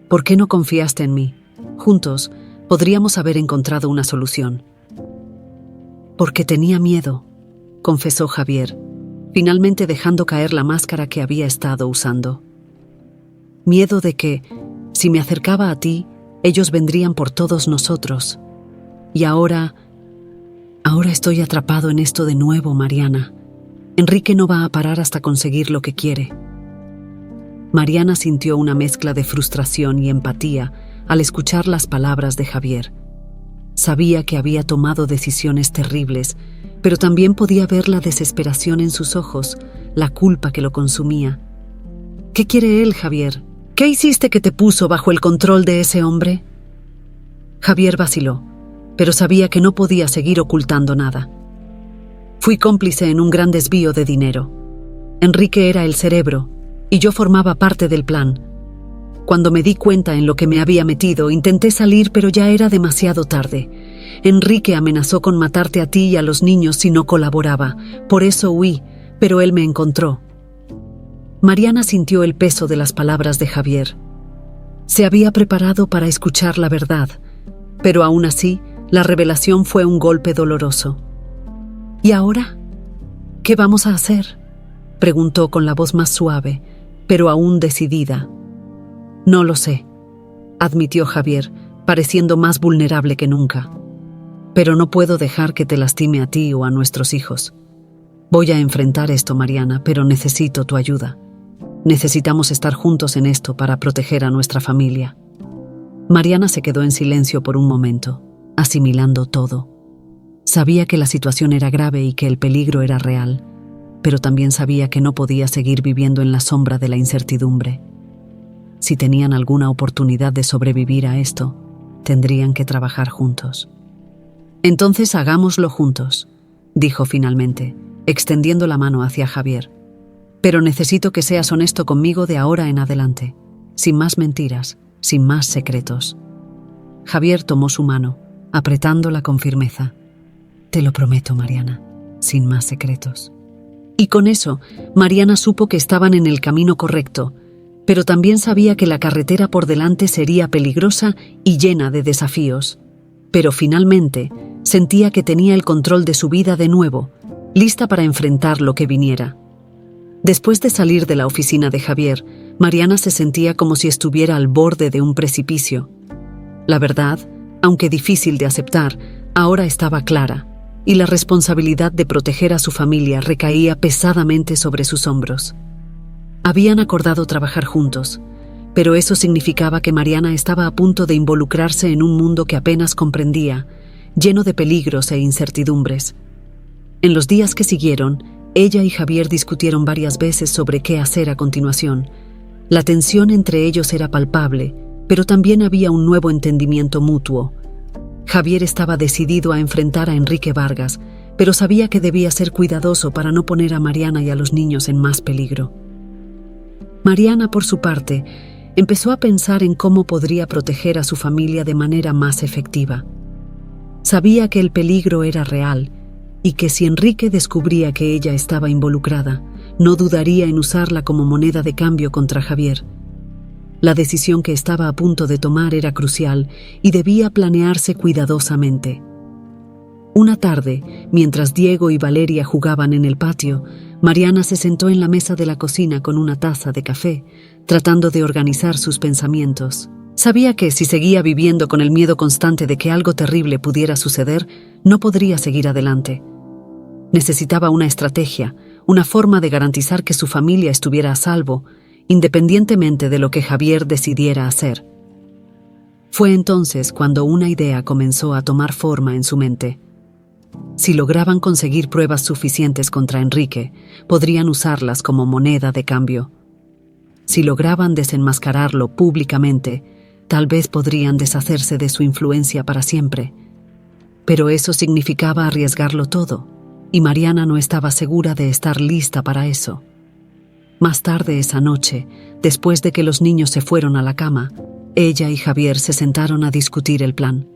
«¿Por qué no confiaste en mí? Juntos podríamos haber encontrado una solución». «Porque tenía miedo», confesó Javier, finalmente dejando caer la máscara que había estado usando. «Miedo de que, si me acercaba a ti, ellos vendrían por todos nosotros. Y ahora estoy atrapado en esto de nuevo, Mariana. Enrique no va a parar hasta conseguir lo que quiere». Mariana sintió una mezcla de frustración y empatía al escuchar las palabras de Javier. Sabía que había tomado decisiones terribles, pero también podía ver la desesperación en sus ojos, la culpa que lo consumía. «¿Qué quiere él, Javier? ¿Qué hiciste que te puso bajo el control de ese hombre?». Javier vaciló, pero sabía que no podía seguir ocultando nada. «Fui cómplice en un gran desvío de dinero. Enrique era el cerebro, y yo formaba parte del plan. Cuando me di cuenta en lo que me había metido, intenté salir, pero ya era demasiado tarde. Enrique amenazó con matarte a ti y a los niños si no colaboraba. Por eso huí, pero él me encontró». Mariana sintió el peso de las palabras de Javier. Se había preparado para escuchar la verdad, pero aún así, la revelación fue un golpe doloroso. «¿Y ahora? ¿Qué vamos a hacer?», preguntó con la voz más suave, pero aún decidida. «No lo sé», admitió Javier, pareciendo más vulnerable que nunca. «Pero no puedo dejar que te lastime a ti o a nuestros hijos. Voy a enfrentar esto, Mariana, pero necesito tu ayuda. Necesitamos estar juntos en esto para proteger a nuestra familia». Mariana se quedó en silencio por un momento, asimilando todo. Sabía que la situación era grave y que el peligro era real, pero también sabía que no podía seguir viviendo en la sombra de la incertidumbre. Si tenían alguna oportunidad de sobrevivir a esto, tendrían que trabajar juntos. «Entonces hagámoslo juntos», dijo finalmente, extendiendo la mano hacia Javier. «Pero necesito que seas honesto conmigo de ahora en adelante, sin más mentiras, sin más secretos». Javier tomó su mano, apretándola con firmeza. «Te lo prometo, Mariana, sin más secretos». Y con eso, Mariana supo que estaban en el camino correcto, pero también sabía que la carretera por delante sería peligrosa y llena de desafíos. Pero finalmente, sentía que tenía el control de su vida de nuevo, lista para enfrentar lo que viniera. Después de salir de la oficina de Javier, Mariana se sentía como si estuviera al borde de un precipicio. La verdad, aunque difícil de aceptar, ahora estaba clara, y la responsabilidad de proteger a su familia recaía pesadamente sobre sus hombros. Habían acordado trabajar juntos, pero eso significaba que Mariana estaba a punto de involucrarse en un mundo que apenas comprendía, lleno de peligros e incertidumbres. En los días que siguieron, ella y Javier discutieron varias veces sobre qué hacer a continuación. La tensión entre ellos era palpable, pero también había un nuevo entendimiento mutuo. Javier estaba decidido a enfrentar a Enrique Vargas, pero sabía que debía ser cuidadoso para no poner a Mariana y a los niños en más peligro. Mariana, por su parte, empezó a pensar en cómo podría proteger a su familia de manera más efectiva. Sabía que el peligro era real y que si Enrique descubría que ella estaba involucrada, no dudaría en usarla como moneda de cambio contra Javier. La decisión que estaba a punto de tomar era crucial y debía planearse cuidadosamente. Una tarde, mientras Diego y Valeria jugaban en el patio, Mariana se sentó en la mesa de la cocina con una taza de café, tratando de organizar sus pensamientos. Sabía que si seguía viviendo con el miedo constante de que algo terrible pudiera suceder, no podría seguir adelante. Necesitaba una estrategia, una forma de garantizar que su familia estuviera a salvo, independientemente de lo que Javier decidiera hacer. Fue entonces cuando una idea comenzó a tomar forma en su mente. Si lograban conseguir pruebas suficientes contra Enrique, podrían usarlas como moneda de cambio. Si lograban desenmascararlo públicamente, tal vez podrían deshacerse de su influencia para siempre. Pero eso significaba arriesgarlo todo, y Mariana no estaba segura de estar lista para eso. Más tarde esa noche, después de que los niños se fueron a la cama, ella y Javier se sentaron a discutir el plan.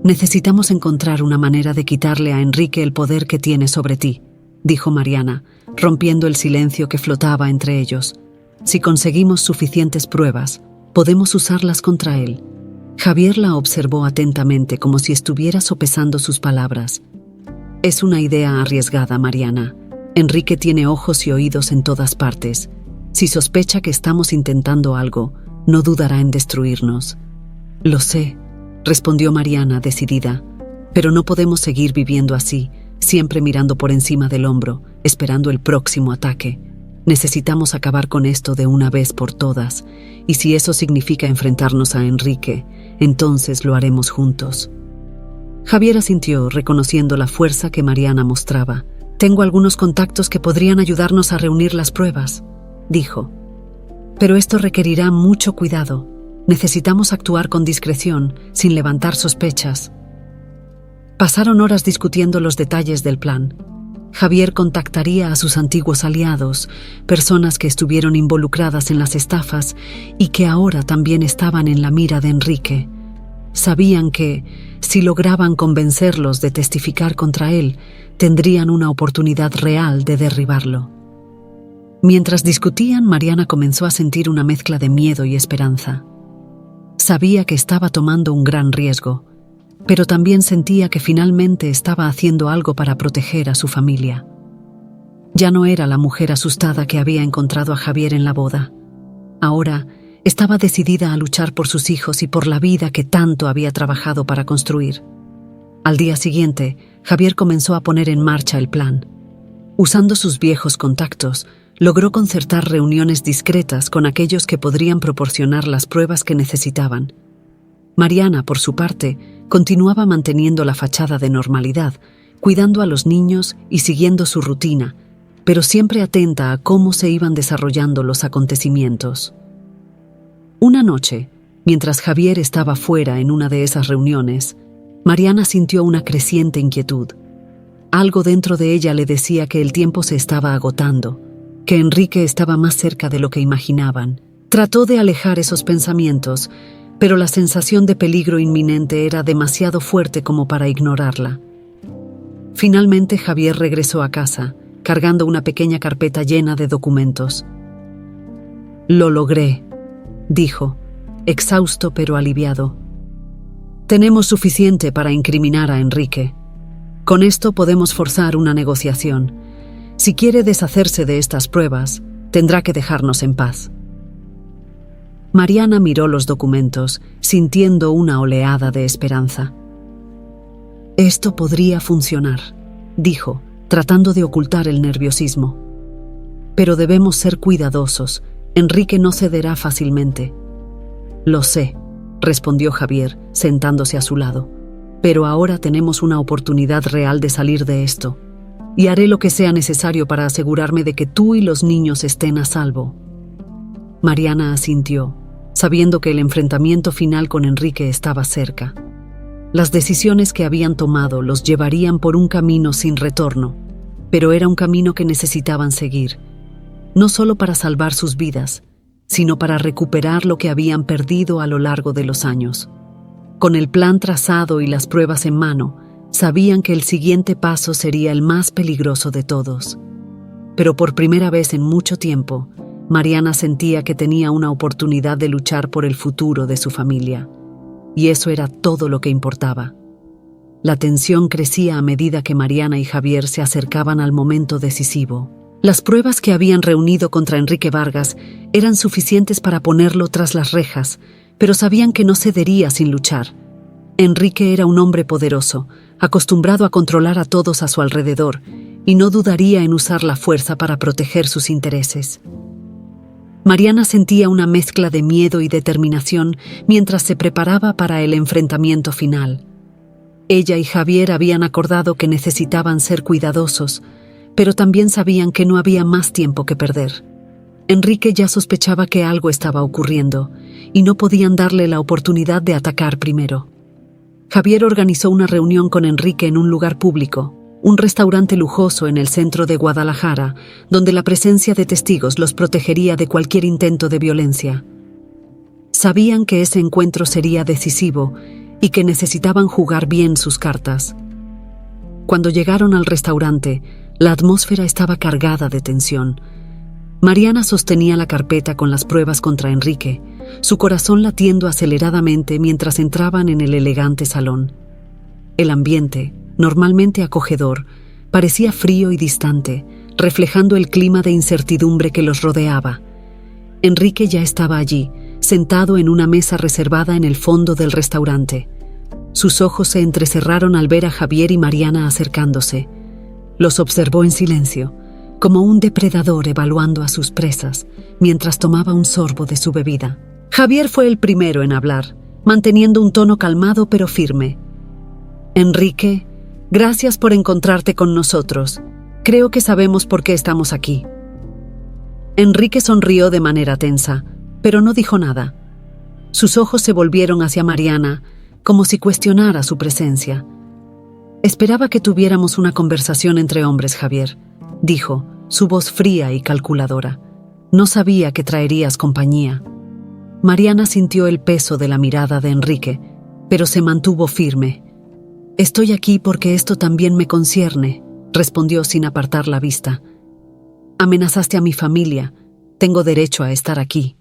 «Necesitamos encontrar una manera de quitarle a Enrique el poder que tiene sobre ti», dijo Mariana, rompiendo el silencio que flotaba entre ellos. «Si conseguimos suficientes pruebas, podemos usarlas contra él». Javier la observó atentamente como si estuviera sopesando sus palabras. «Es una idea arriesgada, Mariana. Enrique tiene ojos y oídos en todas partes. Si sospecha que estamos intentando algo, no dudará en destruirnos». «Lo sé», respondió Mariana decidida, «pero no podemos seguir viviendo así, siempre mirando por encima del hombro, esperando el próximo ataque. Necesitamos acabar con esto de una vez por todas, y si eso significa enfrentarnos a Enrique, entonces lo haremos juntos». Javier asintió, reconociendo la fuerza que Mariana mostraba. «Tengo algunos contactos que podrían ayudarnos a reunir las pruebas», dijo. «Pero esto requerirá mucho cuidado. Necesitamos actuar con discreción, sin levantar sospechas». Pasaron horas discutiendo los detalles del plan. Javier contactaría a sus antiguos aliados, personas que estuvieron involucradas en las estafas y que ahora también estaban en la mira de Enrique. Sabían que, si lograban convencerlos de testificar contra él, tendrían una oportunidad real de derribarlo. Mientras discutían, Mariana comenzó a sentir una mezcla de miedo y esperanza. Sabía que estaba tomando un gran riesgo, pero también sentía que finalmente estaba haciendo algo para proteger a su familia. Ya no era la mujer asustada que había encontrado a Javier en la boda. Ahora estaba decidida a luchar por sus hijos y por la vida que tanto había trabajado para construir. Al día siguiente, Javier comenzó a poner en marcha el plan. Usando sus viejos contactos, logró concertar reuniones discretas con aquellos que podrían proporcionar las pruebas que necesitaban. Mariana, por su parte, continuaba manteniendo la fachada de normalidad, cuidando a los niños y siguiendo su rutina, pero siempre atenta a cómo se iban desarrollando los acontecimientos. Una noche, mientras Javier estaba fuera en una de esas reuniones, Mariana sintió una creciente inquietud. Algo dentro de ella le decía que el tiempo se estaba agotando, que Enrique estaba más cerca de lo que imaginaban. Trató de alejar esos pensamientos, pero la sensación de peligro inminente era demasiado fuerte como para ignorarla. Finalmente Javier regresó a casa, cargando una pequeña carpeta llena de documentos. «Lo logré», dijo, exhausto pero aliviado. «Tenemos suficiente para incriminar a Enrique. Con esto podemos forzar una negociación. Si quiere deshacerse de estas pruebas, tendrá que dejarnos en paz». Mariana miró los documentos, sintiendo una oleada de esperanza. «Esto podría funcionar», dijo, tratando de ocultar el nerviosismo. «Pero debemos ser cuidadosos. Enrique no cederá fácilmente». «Lo sé», respondió Javier, sentándose a su lado. «Pero ahora tenemos una oportunidad real de salir de esto. Y haré lo que sea necesario para asegurarme de que tú y los niños estén a salvo». Mariana asintió, sabiendo que el enfrentamiento final con Enrique estaba cerca. Las decisiones que habían tomado los llevarían por un camino sin retorno, pero era un camino que necesitaban seguir, no solo para salvar sus vidas, sino para recuperar lo que habían perdido a lo largo de los años. Con el plan trazado y las pruebas en mano, sabían que el siguiente paso sería el más peligroso de todos. Pero por primera vez en mucho tiempo, Mariana sentía que tenía una oportunidad de luchar por el futuro de su familia. Y eso era todo lo que importaba. La tensión crecía a medida que Mariana y Javier se acercaban al momento decisivo. Las pruebas que habían reunido contra Enrique Vargas eran suficientes para ponerlo tras las rejas, pero sabían que no cedería sin luchar. Enrique era un hombre poderoso, acostumbrado a controlar a todos a su alrededor, y no dudaría en usar la fuerza para proteger sus intereses. Mariana sentía una mezcla de miedo y determinación mientras se preparaba para el enfrentamiento final. Ella y Javier habían acordado que necesitaban ser cuidadosos, pero también sabían que no había más tiempo que perder. Enrique ya sospechaba que algo estaba ocurriendo y no podían darle la oportunidad de atacar primero. Javier organizó una reunión con Enrique en un lugar público, un restaurante lujoso en el centro de Guadalajara, donde la presencia de testigos los protegería de cualquier intento de violencia. Sabían que ese encuentro sería decisivo y que necesitaban jugar bien sus cartas. Cuando llegaron al restaurante, la atmósfera estaba cargada de tensión. Mariana sostenía la carpeta con las pruebas contra Enrique, su corazón latiendo aceleradamente mientras entraban en el elegante salón. El ambiente, normalmente acogedor, parecía frío y distante, reflejando el clima de incertidumbre que los rodeaba. Enrique ya estaba allí, sentado en una mesa reservada en el fondo del restaurante. Sus ojos se entrecerraron al ver a Javier y Mariana acercándose. Los observó en silencio, como un depredador evaluando a sus presas, mientras tomaba un sorbo de su bebida. Javier fue el primero en hablar, manteniendo un tono calmado pero firme. «Enrique, gracias por encontrarte con nosotros. Creo que sabemos por qué estamos aquí». Enrique sonrió de manera tensa, pero no dijo nada. Sus ojos se volvieron hacia Mariana, como si cuestionara su presencia. «Esperaba que tuviéramos una conversación entre hombres, Javier», dijo, su voz fría y calculadora. «No sabía que traerías compañía». Mariana sintió el peso de la mirada de Enrique, pero se mantuvo firme. «Estoy aquí porque esto también me concierne», respondió sin apartar la vista. «Amenazaste a mi familia. Tengo derecho a estar aquí».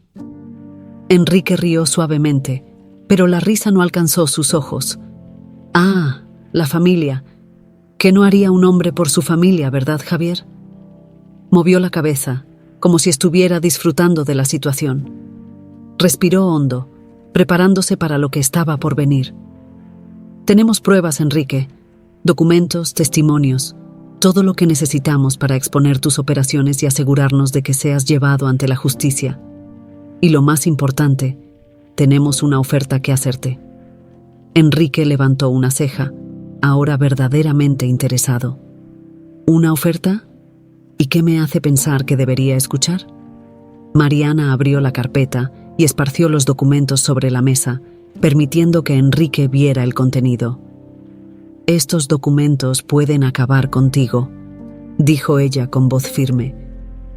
Enrique rió suavemente, pero la risa no alcanzó sus ojos. «Ah, la familia. ¿Qué no haría un hombre por su familia, verdad, Javier?». Movió la cabeza, como si estuviera disfrutando de la situación. Respiró hondo, preparándose para lo que estaba por venir. «Tenemos pruebas, Enrique. Documentos, testimonios. Todo lo que necesitamos para exponer tus operaciones y asegurarnos de que seas llevado ante la justicia. Y lo más importante, tenemos una oferta que hacerte». Enrique levantó una ceja, ahora verdaderamente interesado. «¿Una oferta? ¿Y qué me hace pensar que debería escuchar?». Mariana abrió la carpeta y esparció los documentos sobre la mesa, permitiendo que Enrique viera el contenido. «Estos documentos pueden acabar contigo», dijo ella con voz firme.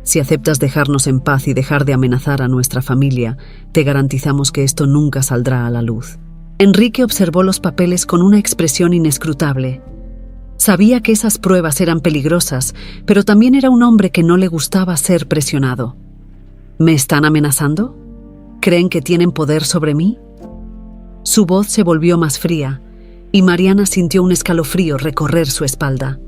«Si aceptas dejarnos en paz y dejar de amenazar a nuestra familia, te garantizamos que esto nunca saldrá a la luz». Enrique observó los papeles con una expresión inescrutable. Sabía que esas pruebas eran peligrosas, pero también era un hombre que no le gustaba ser presionado. «¿Me están amenazando? ¿Creen que tienen poder sobre mí?». Su voz se volvió más fría, y Mariana sintió un escalofrío recorrer su espalda.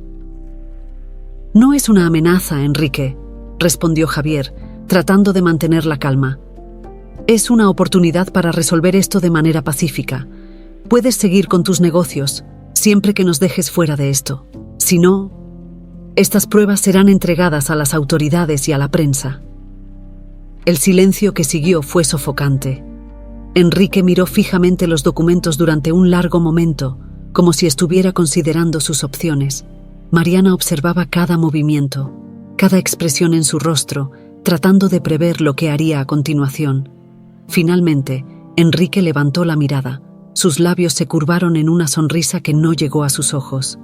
«No es una amenaza, Enrique», respondió Javier, tratando de mantener la calma. Es una oportunidad para resolver esto de manera pacífica. Puedes seguir con tus negocios, siempre que nos dejes fuera de esto. Si no, estas pruebas serán entregadas a las autoridades y a la prensa. El silencio que siguió fue sofocante. Enrique miró fijamente los documentos durante un largo momento, como si estuviera considerando sus opciones. Mariana observaba cada movimiento, cada expresión en su rostro, tratando de prever lo que haría a continuación. Finalmente, Enrique levantó la mirada. Sus labios se curvaron en una sonrisa que no llegó a sus ojos.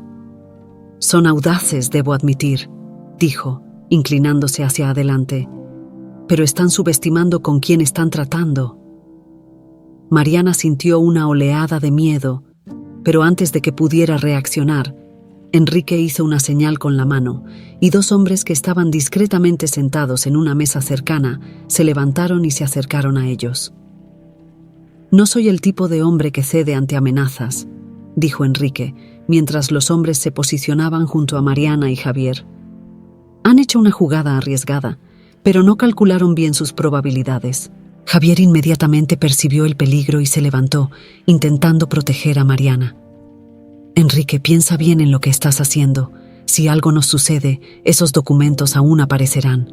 «Son audaces, debo admitir», dijo, inclinándose hacia adelante. «Pero están subestimando con quién están tratando». Mariana sintió una oleada de miedo, pero antes de que pudiera reaccionar, Enrique hizo una señal con la mano, y dos hombres que estaban discretamente sentados en una mesa cercana se levantaron y se acercaron a ellos. «No soy el tipo de hombre que cede ante amenazas», dijo Enrique, mientras los hombres se posicionaban junto a Mariana y Javier. «Han hecho una jugada arriesgada, pero no calcularon bien sus probabilidades». Javier inmediatamente percibió el peligro y se levantó, intentando proteger a Mariana. «Enrique, piensa bien en lo que estás haciendo. Si algo nos sucede, esos documentos aún aparecerán».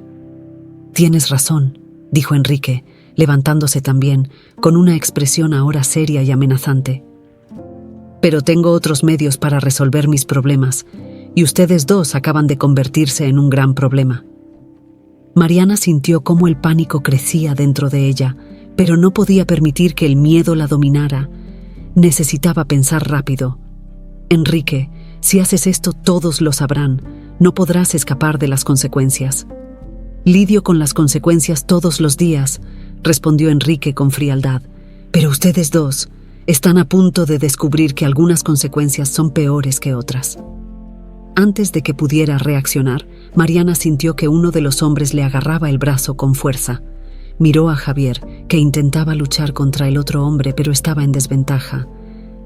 «Tienes razón», dijo Enrique, levantándose también, con una expresión ahora seria y amenazante. «Pero tengo otros medios para resolver mis problemas, y ustedes dos acaban de convertirse en un gran problema». Mariana sintió cómo el pánico crecía dentro de ella, pero no podía permitir que el miedo la dominara. Necesitaba pensar rápido. «Enrique, si haces esto todos lo sabrán. No podrás escapar de las consecuencias». «Lidio con las consecuencias todos los días», respondió Enrique con frialdad. «Pero ustedes dos están a punto de descubrir que algunas consecuencias son peores que otras». Antes de que pudiera reaccionar, Mariana sintió que uno de los hombres le agarraba el brazo con fuerza. Miró a Javier, que intentaba luchar contra el otro hombre, pero estaba en desventaja.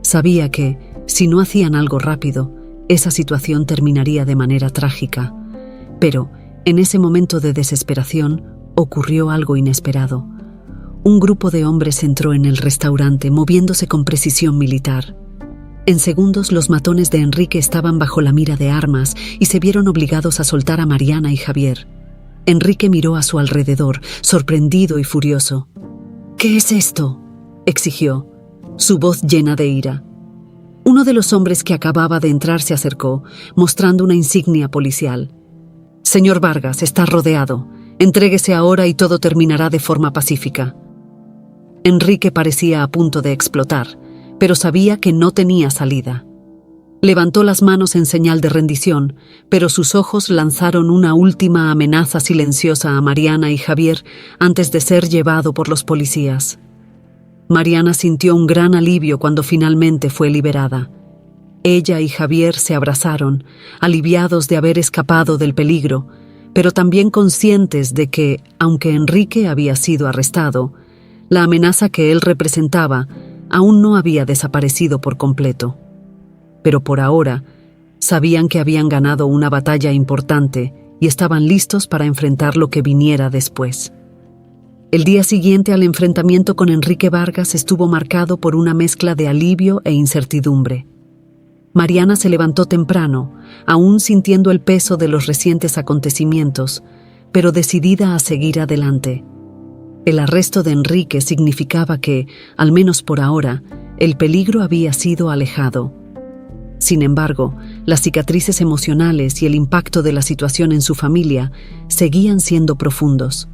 Sabía que, si no hacían algo rápido, esa situación terminaría de manera trágica. Pero, en ese momento de desesperación, ocurrió algo inesperado. Un grupo de hombres entró en el restaurante, moviéndose con precisión militar. En segundos, los matones de Enrique estaban bajo la mira de armas y se vieron obligados a soltar a Mariana y Javier. Enrique miró a su alrededor, sorprendido y furioso. «¿Qué es esto?», exigió, su voz llena de ira. Uno de los hombres que acababa de entrar se acercó, mostrando una insignia policial. «Señor Vargas, está rodeado. Entréguese ahora y todo terminará de forma pacífica». Enrique parecía a punto de explotar, pero sabía que no tenía salida. Levantó las manos en señal de rendición, pero sus ojos lanzaron una última amenaza silenciosa a Mariana y Javier antes de ser llevado por los policías. Mariana sintió un gran alivio cuando finalmente fue liberada. Ella y Javier se abrazaron, aliviados de haber escapado del peligro, pero también conscientes de que, aunque Enrique había sido arrestado, la amenaza que él representaba aún no había desaparecido por completo. Pero por ahora, sabían que habían ganado una batalla importante y estaban listos para enfrentar lo que viniera después. El día siguiente al enfrentamiento con Enrique Vargas estuvo marcado por una mezcla de alivio e incertidumbre. Mariana se levantó temprano, aún sintiendo el peso de los recientes acontecimientos, pero decidida a seguir adelante. El arresto de Enrique significaba que, al menos por ahora, el peligro había sido alejado. Sin embargo, las cicatrices emocionales y el impacto de la situación en su familia seguían siendo profundos.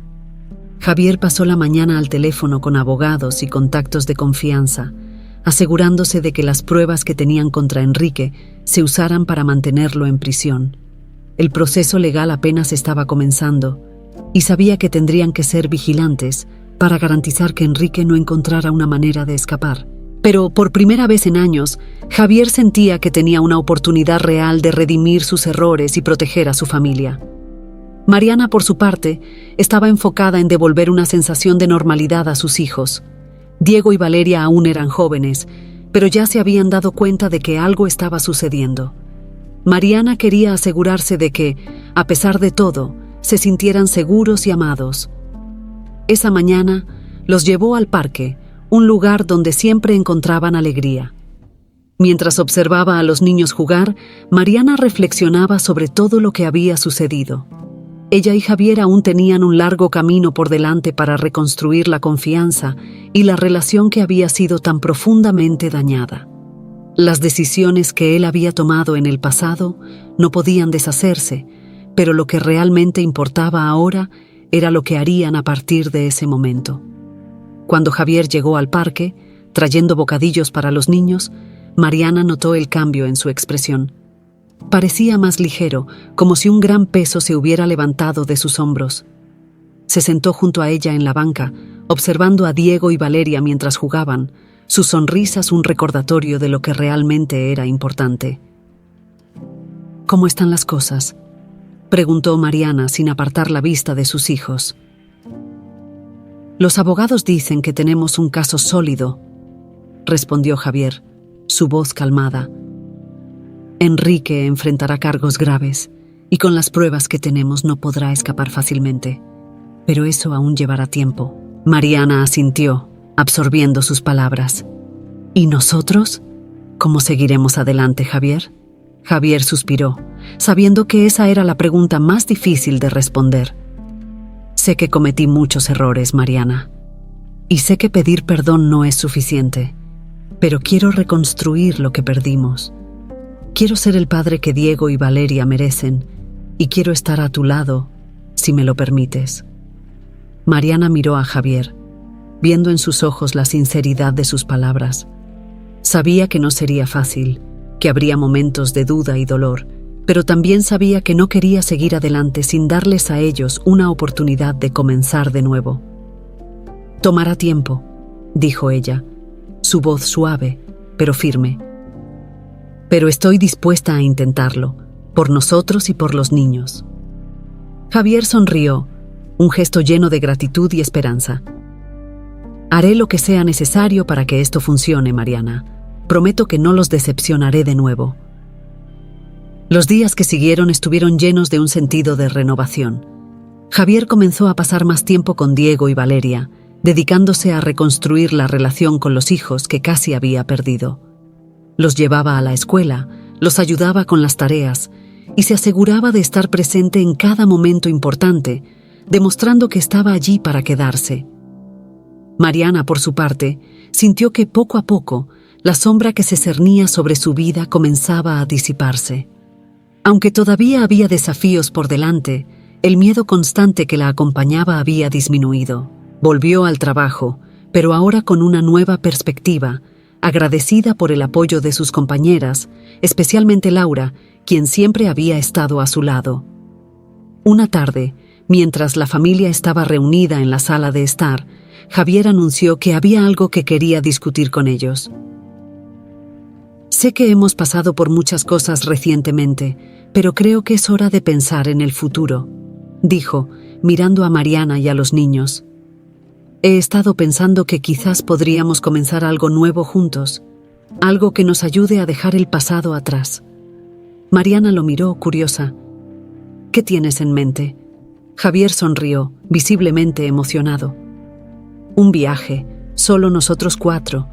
Javier pasó la mañana al teléfono con abogados y contactos de confianza, asegurándose de que las pruebas que tenían contra Enrique se usaran para mantenerlo en prisión. El proceso legal apenas estaba comenzando, y sabía que tendrían que ser vigilantes para garantizar que Enrique no encontrara una manera de escapar. Pero por primera vez en años, Javier sentía que tenía una oportunidad real de redimir sus errores y proteger a su familia. Mariana, por su parte, estaba enfocada en devolver una sensación de normalidad a sus hijos. Diego y Valeria aún eran jóvenes, pero ya se habían dado cuenta de que algo estaba sucediendo. Mariana quería asegurarse de que, a pesar de todo, se sintieran seguros y amados. Esa mañana, Los llevó al parque, un lugar donde siempre encontraban alegría. Mientras observaba a los niños jugar, Mariana reflexionaba sobre todo lo que había sucedido. Ella y Javier aún tenían un largo camino por delante para reconstruir la confianza y la relación que había sido tan profundamente dañada. Las decisiones que él había tomado en el pasado no podían deshacerse, pero lo que realmente importaba ahora era lo que harían a partir de ese momento. Cuando Javier llegó al parque, trayendo bocadillos para los niños, Mariana notó el cambio en su expresión. Parecía más ligero, como si un gran peso se hubiera levantado de sus hombros. Se sentó junto a ella en la banca, observando a Diego y Valeria mientras jugaban, sus sonrisas un recordatorio de lo que realmente era importante. ¿Cómo están las cosas?, preguntó Mariana sin apartar la vista de sus hijos. Los abogados dicen que tenemos un caso sólido, respondió Javier, su voz calmada. Enrique enfrentará cargos graves y con las pruebas que tenemos no podrá escapar fácilmente. Pero eso aún llevará tiempo. Mariana asintió, absorbiendo sus palabras. ¿Y nosotros? ¿Cómo seguiremos adelante, Javier? Javier suspiró, sabiendo que esa era la pregunta más difícil de responder. Sé que cometí muchos errores, Mariana. Y sé que pedir perdón no es suficiente. Pero quiero reconstruir lo que perdimos. Quiero ser el padre que Diego y Valeria merecen, y quiero estar a tu lado, si me lo permites. Mariana miró a Javier, viendo en sus ojos la sinceridad de sus palabras. Sabía que no sería fácil, que habría momentos de duda y dolor, pero también sabía que no quería seguir adelante sin darles a ellos una oportunidad de comenzar de nuevo. Tomará tiempo, dijo ella, su voz suave, pero firme. Pero estoy dispuesta a intentarlo, por nosotros y por los niños. Javier sonrió, un gesto lleno de gratitud y esperanza. Haré lo que sea necesario para que esto funcione, Mariana. Prometo que no los decepcionaré de nuevo. Los días que siguieron estuvieron llenos de un sentido de renovación. Javier comenzó a pasar más tiempo con Diego y Valeria, dedicándose a reconstruir la relación con los hijos que casi había perdido. Los llevaba a la escuela, los ayudaba con las tareas y se aseguraba de estar presente en cada momento importante, demostrando que estaba allí para quedarse. Mariana, por su parte, sintió que poco a poco la sombra que se cernía sobre su vida comenzaba a disiparse. Aunque todavía había desafíos por delante, el miedo constante que la acompañaba había disminuido. Volvió al trabajo, pero ahora con una nueva perspectiva, agradecida por el apoyo de sus compañeras, especialmente Laura, quien siempre había estado a su lado. Una tarde, mientras la familia estaba reunida en la sala de estar, Javier anunció que había algo que quería discutir con ellos. Sé que hemos pasado por muchas cosas recientemente, pero creo que es hora de pensar en el futuro, dijo, mirando a Mariana y a los niños. He estado pensando que quizás podríamos comenzar algo nuevo juntos, algo que nos ayude a dejar el pasado atrás. Mariana lo miró, curiosa. ¿Qué tienes en mente? Javier sonrió, visiblemente emocionado. Un viaje, solo nosotros 4.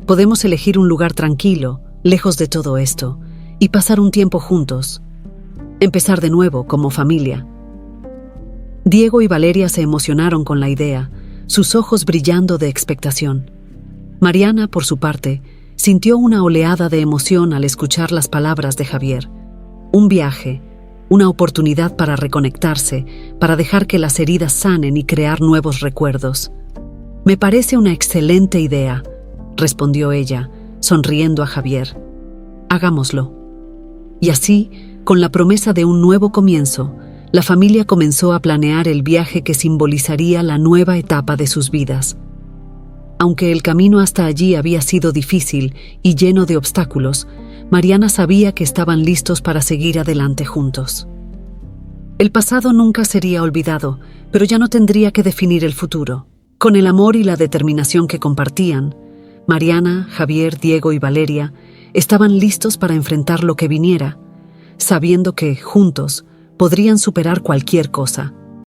Podemos elegir un lugar tranquilo, lejos de todo esto, y pasar un tiempo juntos. Empezar de nuevo, como familia. Diego y Valeria se emocionaron con la idea, sus ojos brillando de expectación. Mariana, por su parte, sintió una oleada de emoción al escuchar las palabras de Javier. Un viaje, una oportunidad para reconectarse, para dejar que las heridas sanen y crear nuevos recuerdos. Me parece una excelente idea, respondió ella, sonriendo a Javier. Hagámoslo. Y así, con la promesa de un nuevo comienzo, la familia comenzó a planear el viaje que simbolizaría la nueva etapa de sus vidas. Aunque el camino hasta allí había sido difícil y lleno de obstáculos, Mariana sabía que estaban listos para seguir adelante juntos. El pasado nunca sería olvidado, pero ya no tendría que definir el futuro. Con el amor y la determinación que compartían, Mariana, Javier, Diego y Valeria estaban listos para enfrentar lo que viniera, sabiendo que, juntos, podrían superar cualquier cosa.